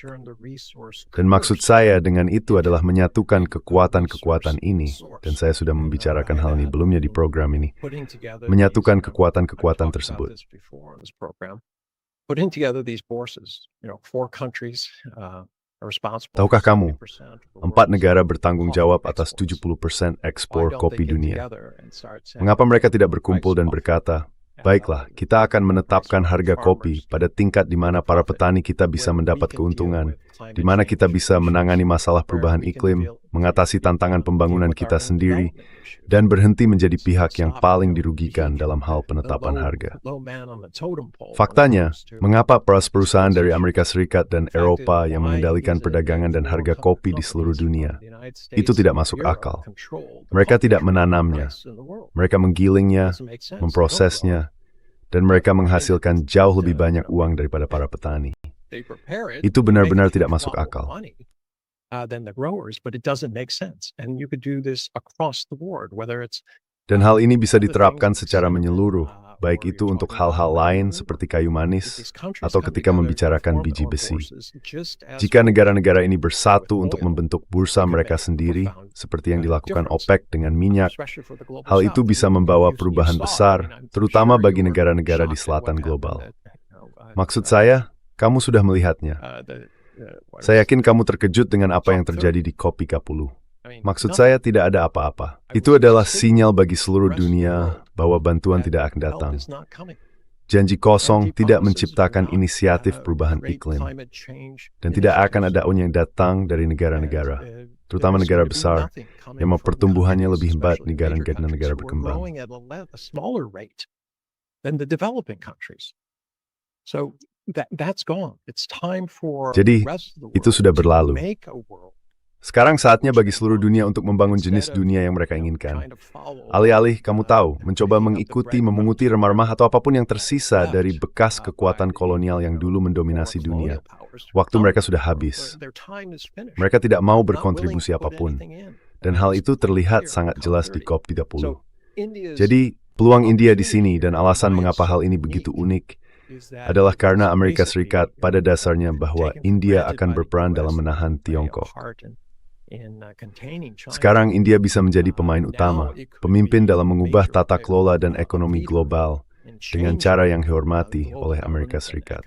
Dan maksud saya dengan itu adalah menyatukan kekuatan-kekuatan ini, dan saya sudah membicarakan hal ini belumnya di program ini, menyatukan kekuatan-kekuatan tersebut. Tahukah kamu, 4 negara bertanggung jawab atas 70% ekspor kopi dunia. Mengapa mereka tidak berkumpul dan berkata, baiklah, kita akan menetapkan harga kopi pada tingkat di mana para petani kita bisa mendapat keuntungan, di mana kita bisa menangani masalah perubahan iklim, mengatasi tantangan pembangunan kita sendiri, dan berhenti menjadi pihak yang paling dirugikan dalam hal penetapan harga. Faktanya, mengapa perusahaan dari Amerika Serikat dan Eropa yang mengendalikan perdagangan dan harga kopi di seluruh dunia, itu tidak masuk akal. Mereka tidak menanamnya, mereka menggilingnya, memprosesnya, dan mereka menghasilkan jauh lebih banyak uang daripada para petani. Itu benar-benar tidak masuk akal. Dan hal ini bisa diterapkan secara menyeluruh, baik itu untuk hal-hal lain seperti kayu manis, atau ketika membicarakan biji besi. Jika negara-negara ini bersatu untuk membentuk bursa mereka sendiri, seperti yang dilakukan OPEC dengan minyak, hal itu bisa membawa perubahan besar, terutama bagi negara-negara di selatan global. Maksud saya, kamu sudah melihatnya. Saya yakin kamu terkejut dengan apa yang terjadi di COP30. Maksud saya tidak ada apa-apa. Itu adalah sinyal bagi seluruh dunia bahwa bantuan tidak akan datang. Janji kosong tidak menciptakan inisiatif perubahan iklim. Dan tidak akan ada yang datang dari negara-negara, terutama negara besar, yang pertumbuhannya lebih hebat negara-negara berkembang. Jadi, itu sudah berlalu. Sekarang saatnya bagi seluruh dunia untuk membangun jenis dunia yang mereka inginkan. Alih-alih, kamu tahu, mencoba mengikuti, memunguti remah-remah atau apapun yang tersisa dari bekas kekuatan kolonial yang dulu mendominasi dunia. Waktu mereka sudah habis. Mereka tidak mau berkontribusi apapun. Dan hal itu terlihat sangat jelas di COP30. Jadi, peluang India di sini dan alasan mengapa hal ini begitu unik adalah karena Amerika Serikat pada dasarnya bahwa India akan berperan dalam menahan Tiongkok. Sekarang India bisa menjadi pemain utama, pemimpin dalam mengubah tata kelola dan ekonomi global dengan cara yang dihormati oleh Amerika Serikat.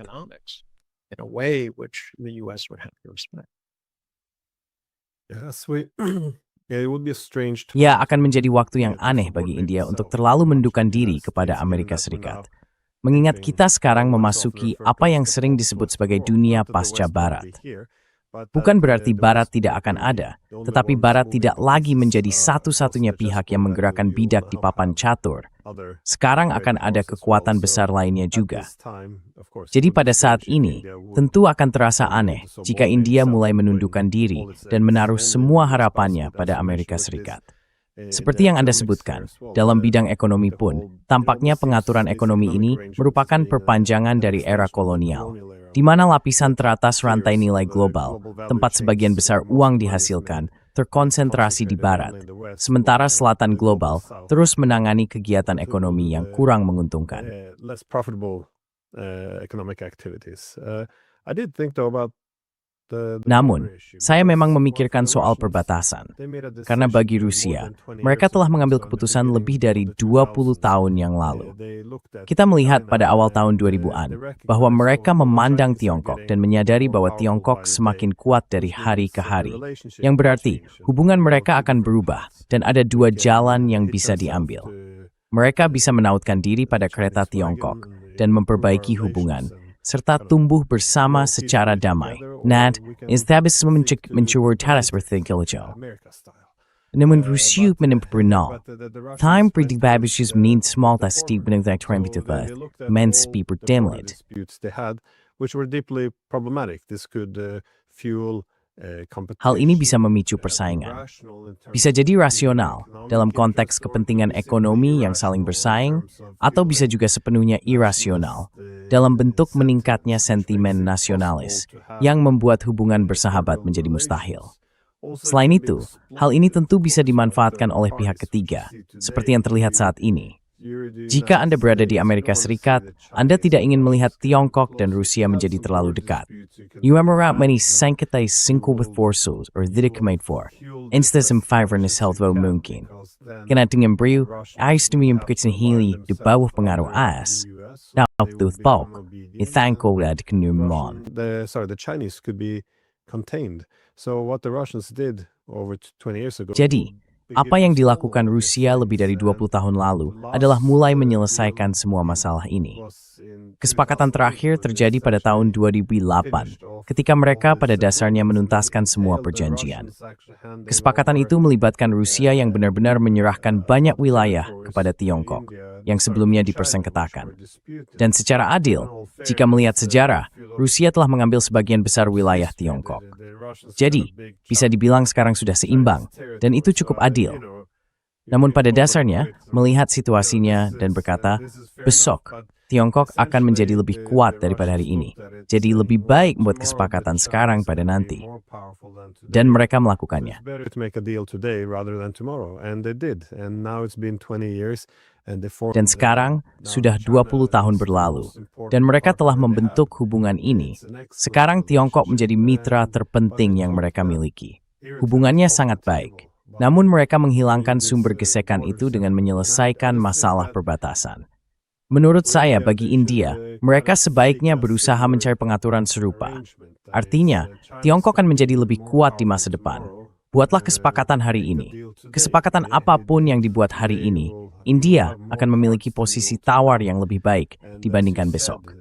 Ya, akan menjadi waktu yang aneh bagi India untuk terlalu menundukkan diri kepada Amerika Serikat. Mengingat kita sekarang memasuki apa yang sering disebut sebagai dunia pasca Barat. Bukan berarti Barat tidak akan ada, tetapi Barat tidak lagi menjadi satu-satunya pihak yang menggerakkan bidak di papan catur. Sekarang akan ada kekuatan besar lainnya juga. Jadi pada saat ini, tentu akan terasa aneh jika India mulai menundukkan diri dan menaruh semua harapannya pada Amerika Serikat. Seperti yang Anda sebutkan, dalam bidang ekonomi pun, tampaknya pengaturan ekonomi ini merupakan perpanjangan dari era kolonial. di mana lapisan teratas rantai nilai global, tempat sebagian besar uang dihasilkan, terkonsentrasi di barat, sementara selatan global terus menangani kegiatan ekonomi yang kurang menguntungkan. Less profitable economic activities. I did think though about Namun, saya memang memikirkan soal perbatasan. Karena bagi Rusia, mereka telah mengambil keputusan lebih dari 20 tahun yang lalu. Kita melihat pada awal tahun 2000-an bahwa mereka memandang Tiongkok dan menyadari bahwa Tiongkok semakin kuat dari hari ke hari. Yang berarti, hubungan mereka akan berubah dan ada dua jalan yang bisa diambil. Mereka bisa menautkan diri pada kereta Tiongkok dan memperbaiki hubungan, serta tumbuh bersama secara damai. Establish mencuri taras bertingkiljo. Namun Rusia menempatkan time predibabishes mean small tas stig benengtak trembitovat, mens be berdemlet. which were deeply problematic. This could fuel Hal ini bisa memicu persaingan. Bisa jadi rasional dalam konteks kepentingan ekonomi yang saling bersaing, atau bisa juga sepenuhnya irasional dalam bentuk meningkatnya sentimen nasionalis yang membuat hubungan bersahabat menjadi mustahil. Selain itu, hal ini tentu bisa dimanfaatkan oleh pihak ketiga, seperti yang terlihat saat ini. Jika Anda berada di Amerika Serikat, Anda tidak ingin melihat Tiongkok dan Rusia menjadi terlalu dekat. You memerap many sangkitai singkul with forces or tidak kemaid for. Insta sem fiver na selvo mungkin. Kena dengan beriu, ais demi impukitsin hili di bawah pengaruh AS. Now, tuth bulk, itangko rad kenumon. The Chinese could be contained. So what the Russians did over 20 years ago. Jadi, apa yang dilakukan Rusia lebih dari 20 tahun lalu adalah mulai menyelesaikan semua masalah ini. Kesepakatan terakhir terjadi pada tahun 2008, ketika mereka pada dasarnya menuntaskan semua perjanjian. Kesepakatan itu melibatkan Rusia yang benar-benar menyerahkan banyak wilayah kepada Tiongkok, yang sebelumnya dipersengketakan. Dan secara adil, jika melihat sejarah, Rusia telah mengambil sebagian besar wilayah Tiongkok. Jadi, bisa dibilang sekarang sudah seimbang, dan itu cukup adil. Namun pada dasarnya, melihat situasinya dan berkata, besok, Tiongkok akan menjadi lebih kuat daripada hari ini. Jadi lebih baik membuat kesepakatan sekarang pada nanti. Dan mereka melakukannya. Dan sekarang, sudah 20 tahun berlalu, dan mereka telah membentuk hubungan ini. Sekarang Tiongkok menjadi mitra terpenting yang mereka miliki. Hubungannya sangat baik. Namun mereka menghilangkan sumber gesekan itu dengan menyelesaikan masalah perbatasan. Menurut saya, bagi India, mereka sebaiknya berusaha mencari pengaturan serupa. Artinya, Tiongkok akan menjadi lebih kuat di masa depan. Buatlah kesepakatan hari ini. Kesepakatan apapun yang dibuat hari ini, India akan memiliki posisi tawar yang lebih baik dibandingkan besok.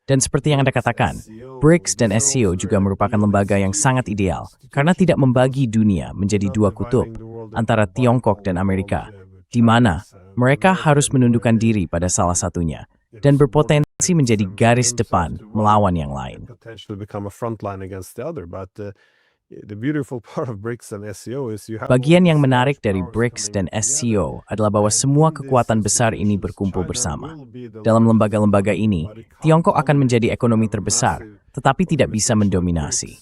Dan seperti yang Anda katakan, BRICS dan SCO juga merupakan lembaga yang sangat ideal karena tidak membagi dunia menjadi dua kutub antara Tiongkok dan Amerika, di mana mereka harus menundukkan diri pada salah satunya dan berpotensi menjadi garis depan melawan yang lain. Bagian yang menarik dari BRICS dan SCO adalah bahwa semua kekuatan besar ini berkumpul bersama. Dalam lembaga-lembaga ini, Tiongkok akan menjadi ekonomi terbesar, tetapi tidak bisa mendominasi.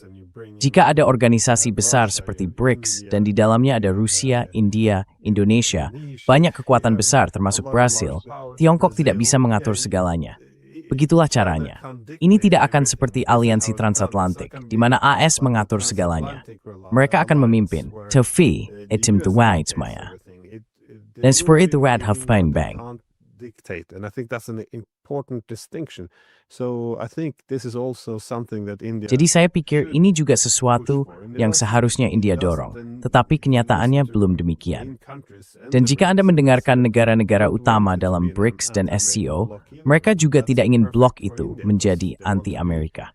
Jika ada organisasi besar seperti BRICS dan di dalamnya ada Rusia, India, Indonesia, banyak kekuatan besar termasuk Brasil, Tiongkok tidak bisa mengatur segalanya. Begitulah caranya. Ini tidak akan seperti aliansi transatlantik, di mana AS mengatur segalanya. Mereka akan memimpin. Tofi, etim tuwait maya. Dan seperti itu rad hafpain bang. And I think that's an important distinction. So I think this is also something that India. Jadi saya pikir ini juga sesuatu yang seharusnya India dorong, tetapi kenyataannya belum demikian. Dan jika Anda mendengarkan negara-negara utama dalam BRICS dan SCO, mereka juga tidak ingin blok itu menjadi anti-Amerika.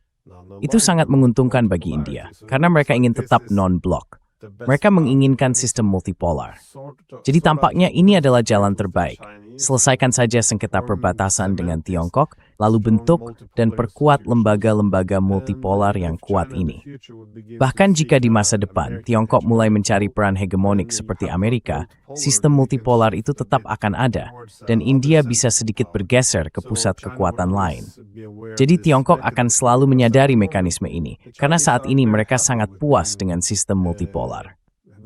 Itu sangat menguntungkan bagi India, karena mereka ingin tetap non-blok. Mereka menginginkan sistem multipolar. Jadi tampaknya ini adalah jalan terbaik. selesaikan saja sengketa perbatasan dengan Tiongkok, lalu bentuk dan perkuat lembaga-lembaga multipolar yang kuat ini. Bahkan jika di masa depan Tiongkok mulai mencari peran hegemonik seperti Amerika, sistem multipolar itu tetap akan ada, dan India bisa sedikit bergeser ke pusat kekuatan lain. Jadi Tiongkok akan selalu menyadari mekanisme ini, karena saat ini mereka sangat puas dengan sistem multipolar.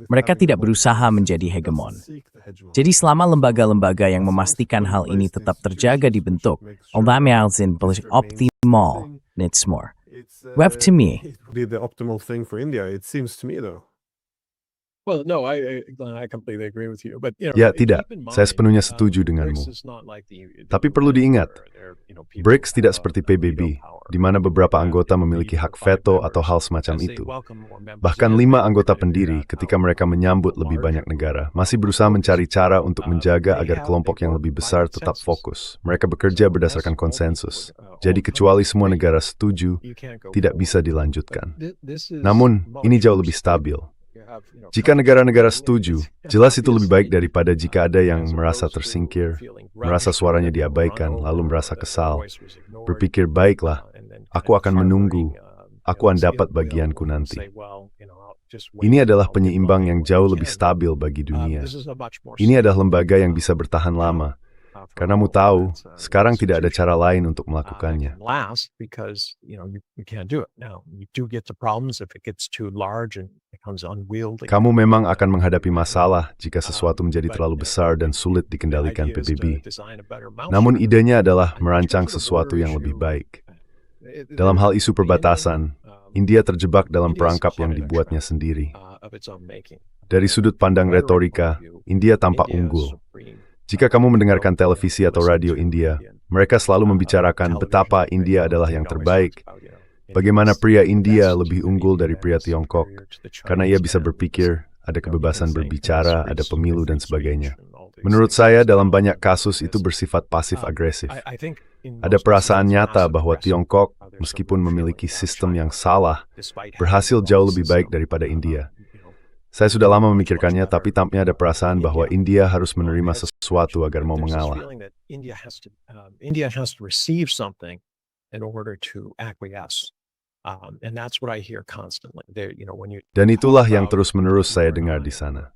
Mereka tidak berusaha menjadi hegemon. Jadi selama lembaga-lembaga yang memastikan hal ini tetap terjaga dibentuk, optimal needs more. Well, to me, it would be the optimal thing for India, it seems to me though. Well, no, Glenn, I completely agree with you. But, Ya, tidak. Saya sepenuhnya setuju denganmu. Tapi perlu diingat, BRICS tidak seperti PBB, di mana beberapa anggota memiliki hak veto atau hal semacam itu. Bahkan 5 anggota pendiri, ketika mereka menyambut lebih banyak negara, masih berusaha mencari cara untuk menjaga agar kelompok yang lebih besar tetap fokus. Mereka bekerja berdasarkan konsensus. Jadi kecuali semua negara setuju, tidak bisa dilanjutkan. Namun, ini jauh lebih stabil. Jika negara-negara setuju, jelas itu lebih baik daripada jika ada yang merasa tersingkir, merasa suaranya diabaikan, lalu merasa kesal, berpikir, baiklah, aku akan menunggu, aku akan dapat bagianku nanti. Ini adalah penyeimbang yang jauh lebih stabil bagi dunia. Ini adalah lembaga yang bisa bertahan lama, karena mu tahu, sekarang tidak ada cara lain untuk melakukannya. Kamu memang akan menghadapi masalah jika sesuatu menjadi terlalu besar dan sulit dikendalikan PBB. Namun idenya adalah merancang sesuatu yang lebih baik. Dalam hal isu perbatasan, India terjebak dalam perangkap yang dibuatnya sendiri. Dari sudut pandang retorika, India tampak unggul. Jika kamu mendengarkan televisi atau radio India, mereka selalu membicarakan betapa India adalah yang terbaik. Bagaimana pria India lebih unggul dari pria Tiongkok, karena ia bisa berpikir, ada kebebasan berbicara, ada pemilu, dan sebagainya. Menurut saya, dalam banyak kasus itu bersifat pasif-agresif. Ada perasaan nyata bahwa Tiongkok, meskipun memiliki sistem yang salah, berhasil jauh lebih baik daripada India. Saya sudah lama memikirkannya, tapi tampaknya ada perasaan bahwa India harus menerima sesuatu agar mau mengalah. India has to receive something in order to acquiesce. And that's what I hear constantly. Dan itulah yang terus-menerus saya dengar di sana.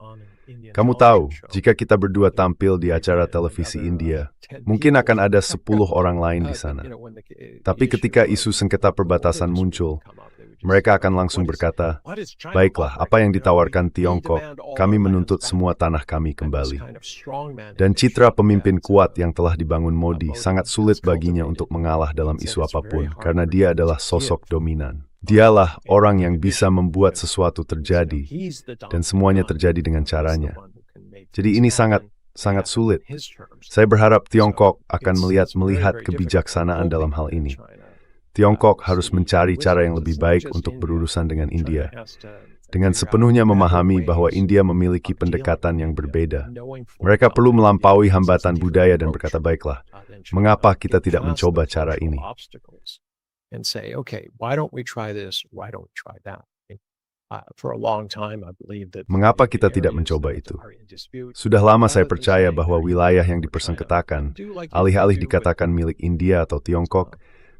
Kamu tahu, jika kita berdua tampil di acara televisi India, mungkin akan ada 10 orang lain di sana. Tapi ketika isu sengketa perbatasan muncul, mereka akan langsung berkata, baiklah, apa yang ditawarkan Tiongkok, kami menuntut semua tanah kami kembali. Dan citra pemimpin kuat yang telah dibangun Modi sangat sulit baginya untuk mengalah dalam isu apapun, karena dia adalah sosok dominan. Dialah orang yang bisa membuat sesuatu terjadi, dan semuanya terjadi dengan caranya. Jadi ini sangat sulit. Saya berharap Tiongkok akan melihat kebijaksanaan dalam hal ini. Tiongkok harus mencari cara yang lebih baik untuk berurusan dengan India, dengan sepenuhnya memahami bahwa India memiliki pendekatan yang berbeda. Mereka perlu melampaui hambatan budaya dan berkata, baiklah, mengapa kita tidak mencoba cara ini? Mengapa kita tidak mencoba itu? Sudah lama saya percaya bahwa wilayah yang dipersengketakan, alih-alih dikatakan milik India atau Tiongkok,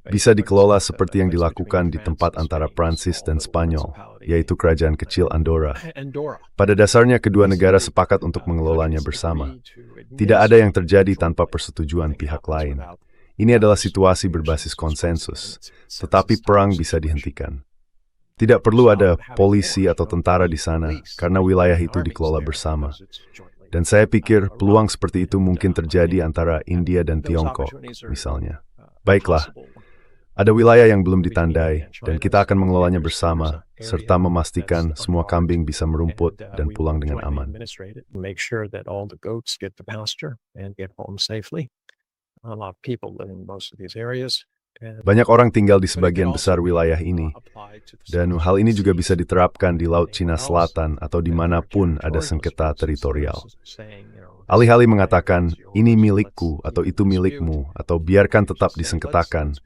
bisa dikelola seperti yang dilakukan di tempat antara Prancis dan Spanyol, yaitu kerajaan kecil Andorra. Pada dasarnya kedua negara sepakat untuk mengelolanya bersama. Tidak ada yang terjadi tanpa persetujuan pihak lain. Ini adalah situasi berbasis konsensus, tetapi perang bisa dihentikan. Tidak perlu ada polisi atau tentara di sana, karena wilayah itu dikelola bersama. Dan saya pikir peluang seperti itu mungkin terjadi antara India dan Tiongkok, misalnya. Baiklah. Ada wilayah yang belum ditandai, dan kita akan mengelolanya bersama, serta memastikan semua kambing bisa merumput dan pulang dengan aman. Banyak orang tinggal di sebagian besar wilayah ini, dan hal ini juga bisa diterapkan di Laut Cina Selatan atau dimanapun ada sengketa teritorial. Alih-alih mengatakan, ini milikku atau itu milikmu, atau biarkan tetap disengketakan,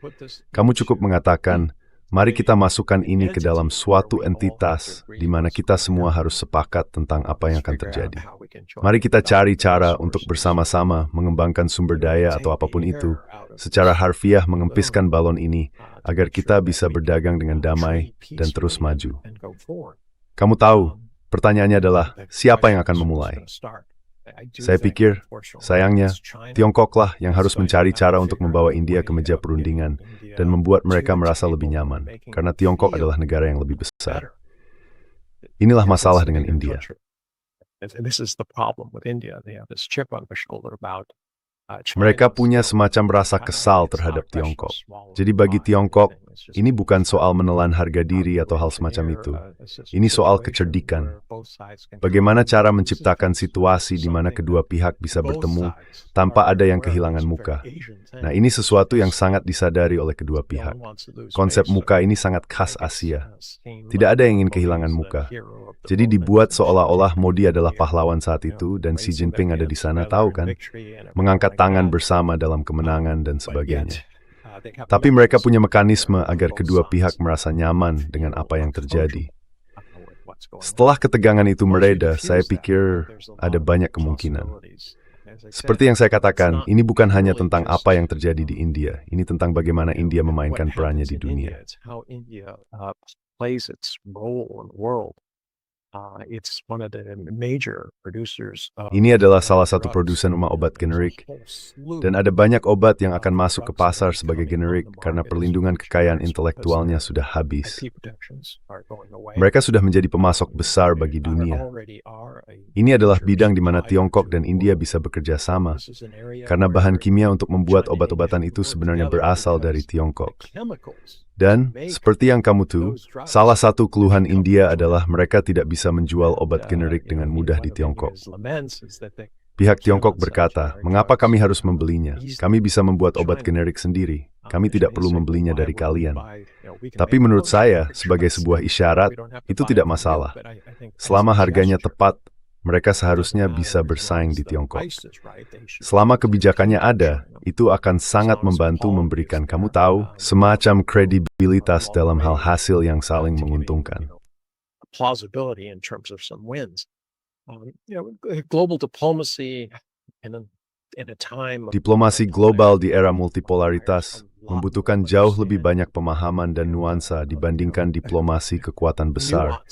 kamu cukup mengatakan, Mari kita masukkan ini ke dalam suatu entitas di mana kita semua harus sepakat tentang apa yang akan terjadi. Mari kita cari cara untuk bersama-sama mengembangkan sumber daya atau apapun itu, secara harfiah mengempiskan balon ini agar kita bisa berdagang dengan damai dan terus maju. Kamu tahu, pertanyaannya adalah siapa yang akan memulai? Saya pikir, sayangnya, Tiongkoklah yang harus mencari cara untuk membawa India ke meja perundingan dan membuat mereka merasa lebih nyaman, karena Tiongkok adalah negara yang lebih besar. Inilah masalah dengan India. Mereka punya semacam rasa kesal terhadap Tiongkok. Jadi bagi Tiongkok, ini bukan soal menelan harga diri atau hal semacam itu. Ini soal kecerdikan. Bagaimana cara menciptakan situasi di mana kedua pihak bisa bertemu tanpa ada yang kehilangan muka. Nah, ini sesuatu yang sangat disadari oleh kedua pihak. Konsep muka ini sangat khas Asia. Tidak ada yang ingin kehilangan muka. Jadi dibuat seolah-olah Modi adalah pahlawan saat itu dan Xi Jinping ada di sana, tahu kan? Mengangkat tangan bersama dalam kemenangan dan sebagainya. Tapi mereka punya mekanisme agar kedua pihak merasa nyaman dengan apa yang terjadi. Setelah ketegangan itu mereda, saya pikir ada banyak kemungkinan. Seperti yang saya katakan, ini bukan hanya tentang apa yang terjadi di India. Ini tentang bagaimana India memainkan perannya di dunia. Ini adalah salah satu produsen obat generik, dan ada banyak obat yang akan masuk ke pasar sebagai generik karena perlindungan kekayaan intelektualnya sudah habis. Mereka sudah menjadi pemasok besar bagi dunia. Ini adalah bidang di mana Tiongkok dan India bisa bekerja sama, karena bahan kimia untuk membuat obat-obatan itu sebenarnya berasal dari Tiongkok. Dan, seperti yang kamu tahu, salah satu keluhan India adalah mereka tidak bisa menjual obat generik dengan mudah di Tiongkok. Pihak Tiongkok berkata, mengapa kami harus membelinya? Kami bisa membuat obat generik sendiri. Kami tidak perlu membelinya dari kalian. Tapi menurut saya, sebagai sebuah isyarat, itu tidak masalah. Selama harganya tepat, mereka seharusnya bisa bersaing di Tiongkok. Selama kebijakannya ada, itu akan sangat membantu memberikan kamu tahu semacam kredibilitas dalam hal hasil yang saling menguntungkan. Diplomasi global di era multipolaritas membutuhkan jauh lebih banyak pemahaman dan nuansa dibandingkan diplomasi kekuatan besar,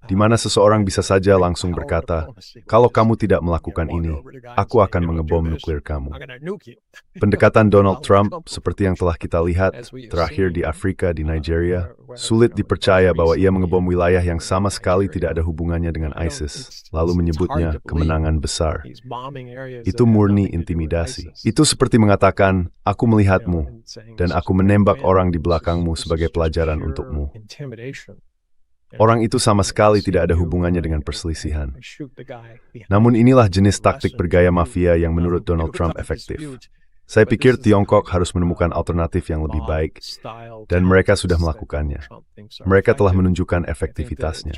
di mana seseorang bisa saja langsung berkata, kalau kamu tidak melakukan ini, aku akan mengebom nuklir kamu. Pendekatan Donald Trump, seperti yang telah kita lihat, terakhir di Afrika, di Nigeria, sulit dipercaya bahwa ia mengebom wilayah yang sama sekali tidak ada hubungannya dengan ISIS, lalu menyebutnya kemenangan besar. Itu murni intimidasi. Itu seperti mengatakan, aku melihatmu, dan aku menembak orang di belakangmu sebagai pelajaran untukmu. Orang itu sama sekali tidak ada hubungannya dengan perselisihan. Namun inilah jenis taktik bergaya mafia yang menurut Donald Trump efektif. Saya pikir Tiongkok harus menemukan alternatif yang lebih baik, dan mereka sudah melakukannya. Mereka telah menunjukkan efektivitasnya.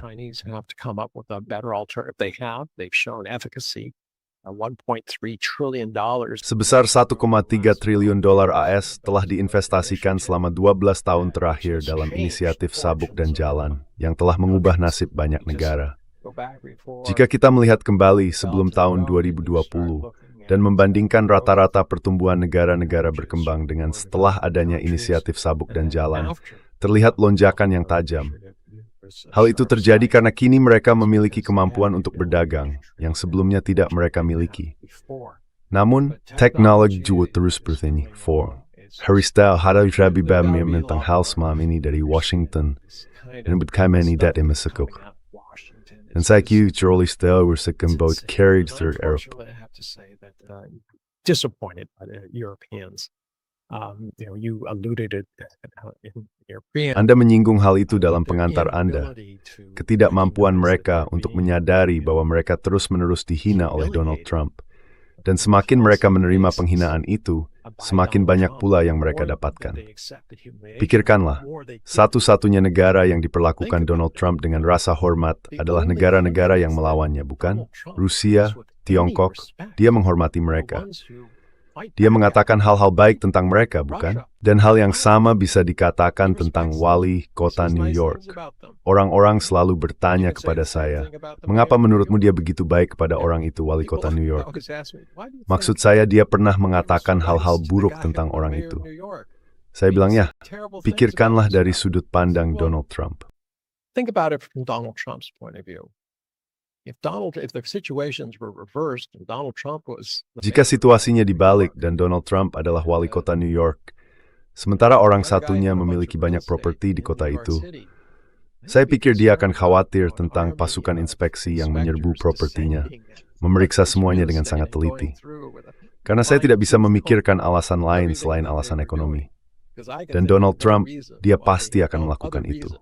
Sebesar $1,3 triliun AS telah diinvestasikan selama 12 tahun terakhir dalam inisiatif sabuk dan jalan yang telah mengubah nasib banyak negara. Jika kita melihat kembali sebelum tahun 2020 dan membandingkan rata-rata pertumbuhan negara-negara berkembang dengan setelah adanya inisiatif sabuk dan jalan, terlihat lonjakan yang tajam. Hal itu terjadi karena kini mereka memiliki kemampuan untuk berdagang yang sebelumnya tidak mereka miliki. Namun, teknologi juga terus bertumbuh. Haristau hadal rabi bami tentang hal semam ini dari Washington dan berkaitan dat emasukuk. Dan saya kira Charlie Stell bersekan both carried through Europe. Disappointed by the Europeans. You alluded it in your preamble. Anda menyinggung hal itu dalam pengantar Anda. Ketidakmampuan mereka untuk menyadari bahwa mereka terus-menerus dihina oleh Donald Trump. Dan semakin mereka menerima penghinaan itu, semakin banyak pula yang mereka dapatkan. Pikirkanlah, satu-satunya negara yang diperlakukan Donald Trump dengan rasa hormat adalah negara-negara yang melawannya, bukan? Rusia, Tiongkok, dia menghormati mereka. Dia mengatakan hal-hal baik tentang mereka, bukan? Dan hal yang sama bisa dikatakan tentang wali kota New York. Orang-orang selalu bertanya kepada saya, mengapa menurutmu dia begitu baik kepada orang itu, wali kota New York? Maksud saya, dia pernah mengatakan hal-hal buruk tentang orang itu. Saya bilang, ya, pikirkanlah dari sudut pandang Donald Trump. Think about it from Donald Trump's point of view. If the situations were reversed and Donald Trump was Jika situasinya dibalik dan Donald Trump adalah wali kota New York, sementara orang satunya memiliki banyak properti di kota itu, saya pikir dia akan khawatir tentang pasukan inspeksi yang menyerbu propertinya, memeriksa semuanya dengan sangat teliti. Karena saya tidak bisa memikirkan alasan lain selain alasan ekonomi. Dan Donald Trump, dia pasti akan melakukan itu.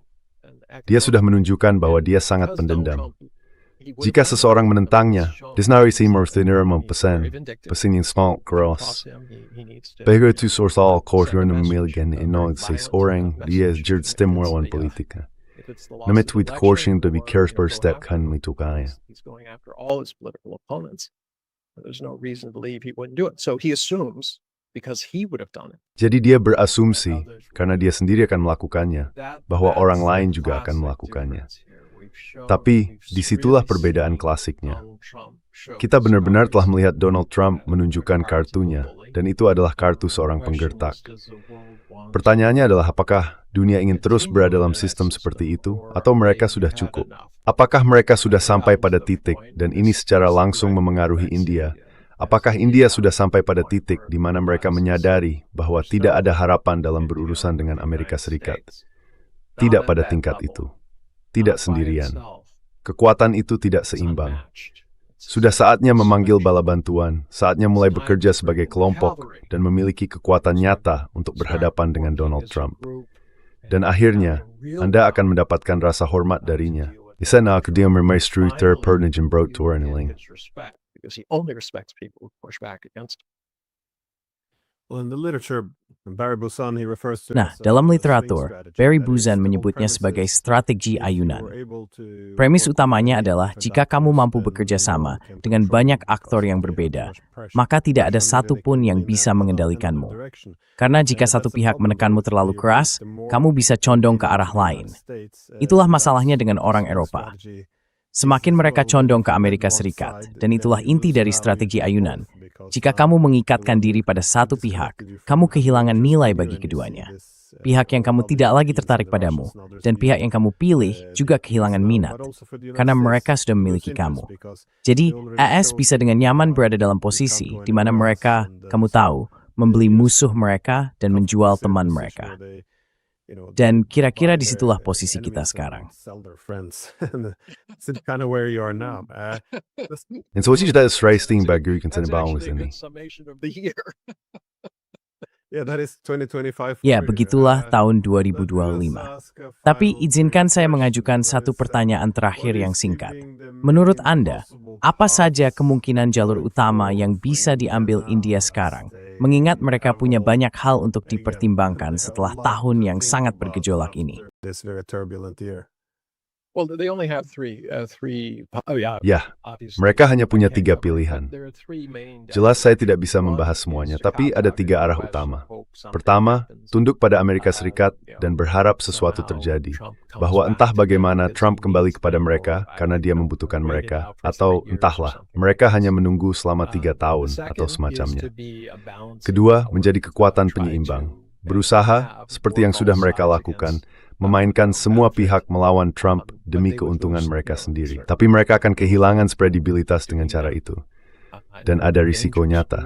Dia sudah menunjukkan bahwa dia sangat pendendam. Jika seseorang menentangnya, disnarisi merthinera mempesan, pesan yang sangat keras. Bagaimana itu soal kultur memiliki inong seseorang, dia jerd stem lawan politika. Nama tweet korsing lebih keras berstep kan mitukannya. He's going after all his political opponents. There's no reason to believe he wouldn't do it. So he assumes because he would have done it. Jadi dia berasumsi, karena dia sendiri akan melakukannya, bahwa orang lain juga akan melakukannya. Tapi disitulah perbedaan klasiknya. Kita benar-benar telah melihat Donald Trump menunjukkan kartunya, dan itu adalah kartu seorang penggertak. Pertanyaannya adalah apakah dunia ingin terus berada dalam sistem seperti itu, atau mereka sudah cukup? Apakah mereka sudah sampai pada titik, dan ini secara langsung memengaruhi India? Apakah India sudah sampai pada titik di mana mereka menyadari bahwa tidak ada harapan dalam berurusan dengan Amerika Serikat? Tidak pada tingkat itu. Tidak sendirian. Kekuatan itu tidak seimbang. Sudah saatnya memanggil bala bantuan, saatnya mulai bekerja sebagai kelompok dan memiliki kekuatan nyata untuk berhadapan dengan Donald Trump. Dan akhirnya, Anda akan mendapatkan rasa hormat darinya. Isa na dia mermaistru terpernajem broad torniling. Because he only respects people who push back against him. Well, in the literature, Barry Busan, he refers to Nah, dalam literatur, Barry Buzan menyebutnya sebagai strategi ayunan. Premis utamanya adalah jika kamu mampu bekerja sama dengan banyak aktor yang berbeda, maka tidak ada satupun yang bisa mengendalikanmu. Karena jika satu pihak menekanmu terlalu keras, kamu bisa condong ke arah lain. Itulah masalahnya dengan orang Eropa. Semakin mereka condong ke Amerika Serikat, dan itulah inti dari strategi ayunan. Jika kamu mengikatkan diri pada satu pihak, kamu kehilangan nilai bagi keduanya. Pihak yang kamu tidak lagi tertarik padamu, dan pihak yang kamu pilih juga kehilangan minat, karena mereka sudah memiliki kamu. Jadi, AS bisa dengan nyaman berada dalam posisi di mana mereka, kamu tahu, membeli musuh mereka dan menjual teman mereka. Dan kira-kira disitulah posisi kita sekarang. En zoals je dat is vrij sting bij Gurken zijn bouwen ini. Ya, begitulah tahun 2025. Tapi izinkan saya mengajukan satu pertanyaan terakhir yang singkat. Menurut Anda, apa saja kemungkinan jalur utama yang bisa diambil India sekarang? Mengingat mereka punya banyak hal untuk dipertimbangkan setelah tahun yang sangat bergejolak ini. Well, they only have three. Ya, mereka hanya punya 3 pilihan. Jelas saya tidak bisa membahas semuanya, tapi ada 3 arah utama. Pertama, tunduk pada Amerika Serikat dan berharap sesuatu terjadi. Bahwa entah bagaimana Trump kembali kepada mereka karena dia membutuhkan mereka, atau entahlah, mereka hanya menunggu selama 3 tahun atau semacamnya. Kedua, menjadi kekuatan penyeimbang. Berusaha, seperti yang sudah mereka lakukan, memainkan semua pihak melawan Trump demi keuntungan mereka sendiri. Tapi mereka akan kehilangan kredibilitas dengan cara itu. Dan ada risiko nyata.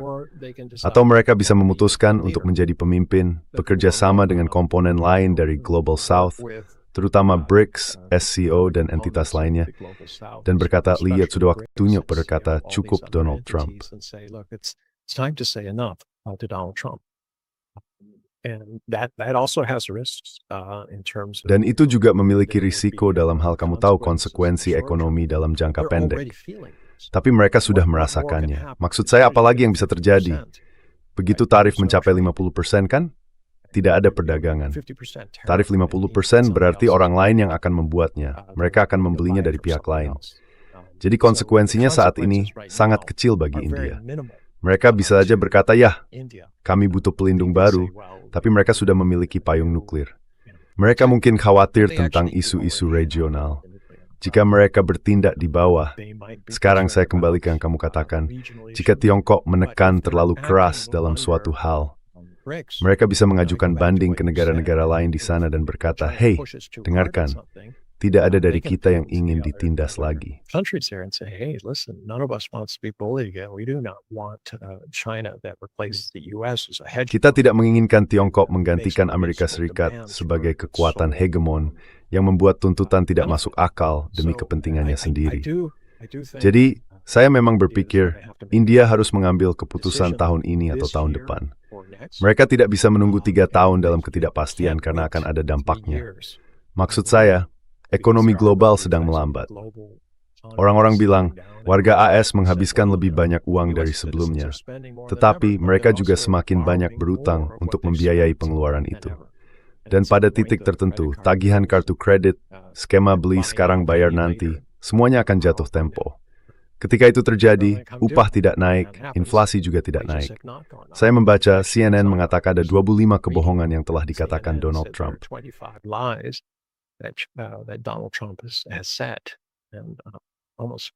Atau mereka bisa memutuskan untuk menjadi pemimpin, bekerja sama dengan komponen lain dari Global South, terutama BRICS, SCO, dan entitas lainnya, dan berkata, lihat sudah waktunya berkata, cukup Donald Trump. It's time to say enough to Donald Trump. And that also has risks in terms of. Dan itu juga memiliki risiko dalam hal kamu tahu konsekuensi ekonomi dalam jangka pendek. Tapi mereka sudah merasakannya. Maksud saya apalagi yang bisa terjadi? Begitu tarif mencapai 50% kan? Tidak ada perdagangan. Tarif 50% berarti orang lain yang akan membuatnya. Mereka akan membelinya dari pihak lain. Jadi konsekuensinya saat ini sangat kecil bagi India. Mereka bisa saja berkata, ya, India. kami butuh pelindung baru, tapi mereka sudah memiliki payung nuklir. Mereka mungkin khawatir tentang isu-isu regional. Jika mereka bertindak di bawah, sekarang saya kembali ke yang kamu katakan, jika Tiongkok menekan terlalu keras dalam suatu hal, mereka bisa mengajukan banding ke negara-negara lain di sana dan berkata, "Hei, dengarkan, tidak ada dari kita yang ingin ditindas lagi." Countries there and say, "Hey, listen, none of us wants to be bullied again. We do not want China that replaces the U.S. as a hedge." Kita tidak menginginkan Tiongkok menggantikan Amerika Serikat sebagai kekuatan hegemon yang membuat tuntutan tidak masuk akal demi kepentingannya sendiri. Jadi, saya memang berpikir India harus mengambil keputusan tahun ini atau tahun depan. Mereka tidak bisa menunggu 3 tahun dalam ketidakpastian karena akan ada dampaknya. Maksud saya, ekonomi global sedang melambat. Orang-orang bilang, warga AS menghabiskan lebih banyak uang dari sebelumnya. Tetapi mereka juga semakin banyak berutang untuk membiayai pengeluaran itu. Dan pada titik tertentu, tagihan kartu kredit, skema beli sekarang bayar nanti, semuanya akan jatuh tempo. Ketika itu terjadi, upah tidak naik, inflasi juga tidak naik. Saya membaca CNN mengatakan ada 25 kebohongan yang telah dikatakan Donald Trump. That Donald Trump has said, and almost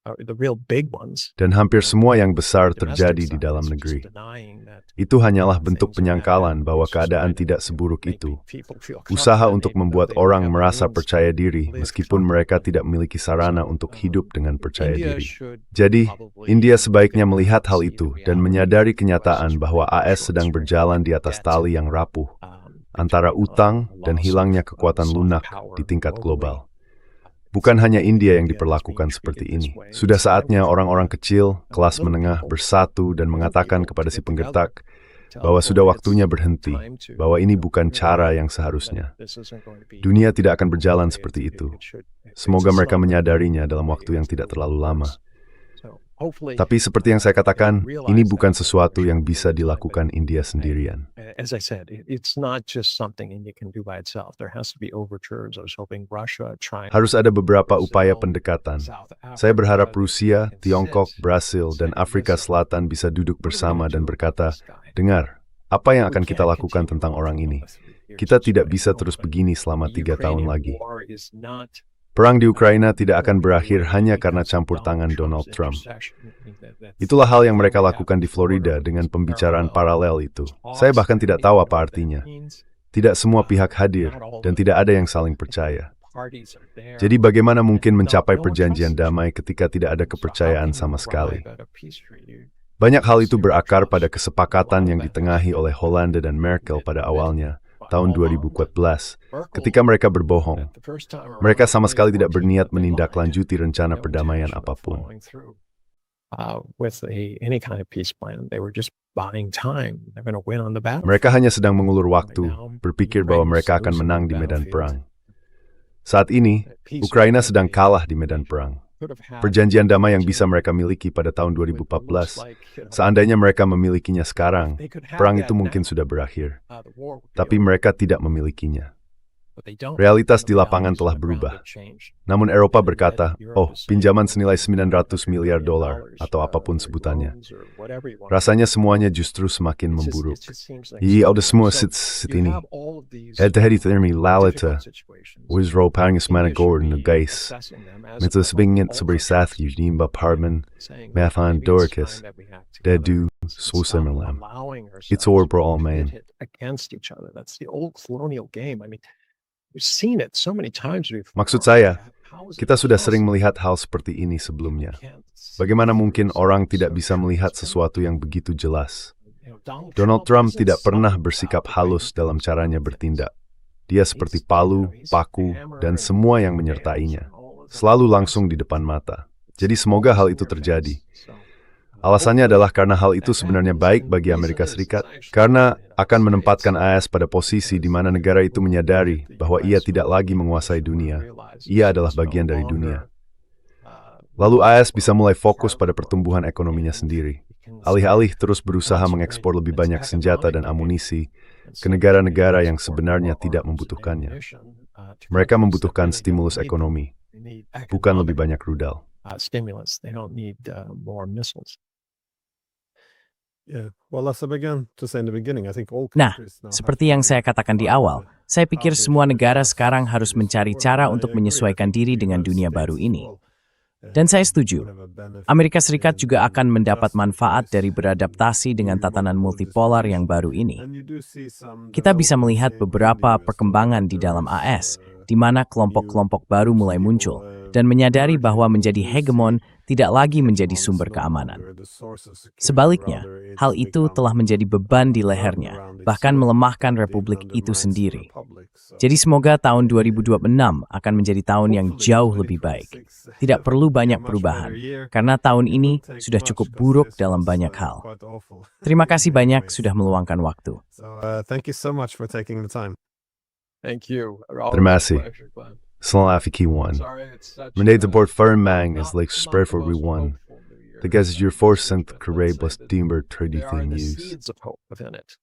the real big ones. Dan hampir semua yang besar terjadi di dalam negeri. Itu hanyalah bentuk penyangkalan bahwa keadaan tidak seburuk itu. Usaha untuk membuat orang merasa percaya diri meskipun mereka tidak memiliki sarana untuk hidup dengan percaya diri. Jadi, India sebaiknya melihat hal itu dan menyadari kenyataan bahwa AS sedang berjalan di atas tali yang rapuh antara utang dan hilangnya kekuatan lunak di tingkat global. Bukan hanya India yang diperlakukan seperti ini. Sudah saatnya orang-orang kecil, kelas menengah bersatu dan mengatakan kepada si penggertak bahwa sudah waktunya berhenti, bahwa ini bukan cara yang seharusnya. Dunia tidak akan berjalan seperti itu. Semoga mereka menyadarinya dalam waktu yang tidak terlalu lama. Tapi seperti yang saya katakan, ini bukan sesuatu yang bisa dilakukan India sendirian. As I said, it's not just something India can do by itself. There has to be overtures. I was hoping Russia, China. Harus ada beberapa upaya pendekatan. Saya berharap Rusia, Tiongkok, Brasil, dan Afrika Selatan bisa duduk bersama dan berkata, "Dengar, apa yang akan kita lakukan tentang orang ini? Kita tidak bisa terus begini selama 3 tahun lagi." Perang di Ukraina tidak akan berakhir hanya karena campur tangan Donald Trump. Itulah hal yang mereka lakukan di Florida dengan pembicaraan paralel itu. Saya bahkan tidak tahu apa artinya. Tidak semua pihak hadir dan tidak ada yang saling percaya. Jadi bagaimana mungkin mencapai perjanjian damai ketika tidak ada kepercayaan sama sekali? Banyak hal itu berakar pada kesepakatan yang ditengahi oleh Hollande dan Merkel pada awalnya, tahun 2014, ketika mereka berbohong. Mereka sama sekali tidak berniat menindaklanjuti rencana perdamaian apapun. Mereka hanya sedang mengulur waktu, berpikir bahwa mereka akan menang di medan perang. Saat ini, Ukraina sedang kalah di medan perang. Perjanjian damai yang bisa mereka miliki pada tahun 2014, seandainya mereka memilikinya sekarang, perang itu mungkin sudah berakhir. Tapi mereka tidak memilikinya. Realitas di lapangan telah berubah. Namun Eropa berkata, "Oh, pinjaman senilai $900 miliar atau apapun sebutannya." Rasanya semuanya justru semakin memburuk. Oude semua sit ini. Het termi lalita. Wisro pangis managor negais. Met sebingit sebagai sath yudimba parmen. Mathan dorcas. Dedu swosemerlam. It's overall man. Against each other. That's the old colonial game. I mean, we've seen it so many times before. Maksud saya, kita sudah sering melihat hal seperti ini sebelumnya. Bagaimana mungkin orang tidak bisa melihat sesuatu yang begitu jelas? Donald Trump tidak pernah bersikap halus dalam caranya bertindak. Dia seperti palu, paku, dan semua yang menyertainya. Selalu langsung di depan mata. Jadi semoga hal itu terjadi. Alasannya adalah karena hal itu sebenarnya baik bagi Amerika Serikat, karena akan menempatkan AS pada posisi di mana negara itu menyadari bahwa ia tidak lagi menguasai dunia. Ia adalah bagian dari dunia. Lalu AS bisa mulai fokus pada pertumbuhan ekonominya sendiri. Alih-alih terus berusaha mengekspor lebih banyak senjata dan amunisi ke negara-negara yang sebenarnya tidak membutuhkannya. Mereka membutuhkan stimulus ekonomi, bukan lebih banyak rudal. Stimulus. They don't need more missiles. Yeah. Well, as I began to say in the beginning, I think all Nah, countries now have seperti yang to saya katakan di awal, saya pikir semua negara sekarang harus mencari cara untuk menyesuaikan diri dengan dunia baru ini. Dan saya setuju, Amerika Serikat juga akan mendapat manfaat dari beradaptasi dengan tatanan multipolar yang baru ini. Kita bisa melihat beberapa perkembangan di dalam AS, di mana kelompok-kelompok baru mulai muncul, dan menyadari bahwa menjadi hegemon tidak lagi menjadi sumber keamanan. Sebaliknya, hal itu telah menjadi beban di lehernya, bahkan melemahkan republik itu sendiri. Jadi semoga tahun 2026 akan menjadi tahun yang jauh lebih baik. Tidak perlu banyak perubahan, karena tahun ini sudah cukup buruk dalam banyak hal. Terima kasih banyak sudah meluangkan waktu. Thank you so much for taking the time. Thank you. Terima kasih. Snel Afiki1. Meneer de Bord Firmang is like spur for everyone. The guess is your 4 cent career plus Dimber 30 There are the news. seeds of hope within it.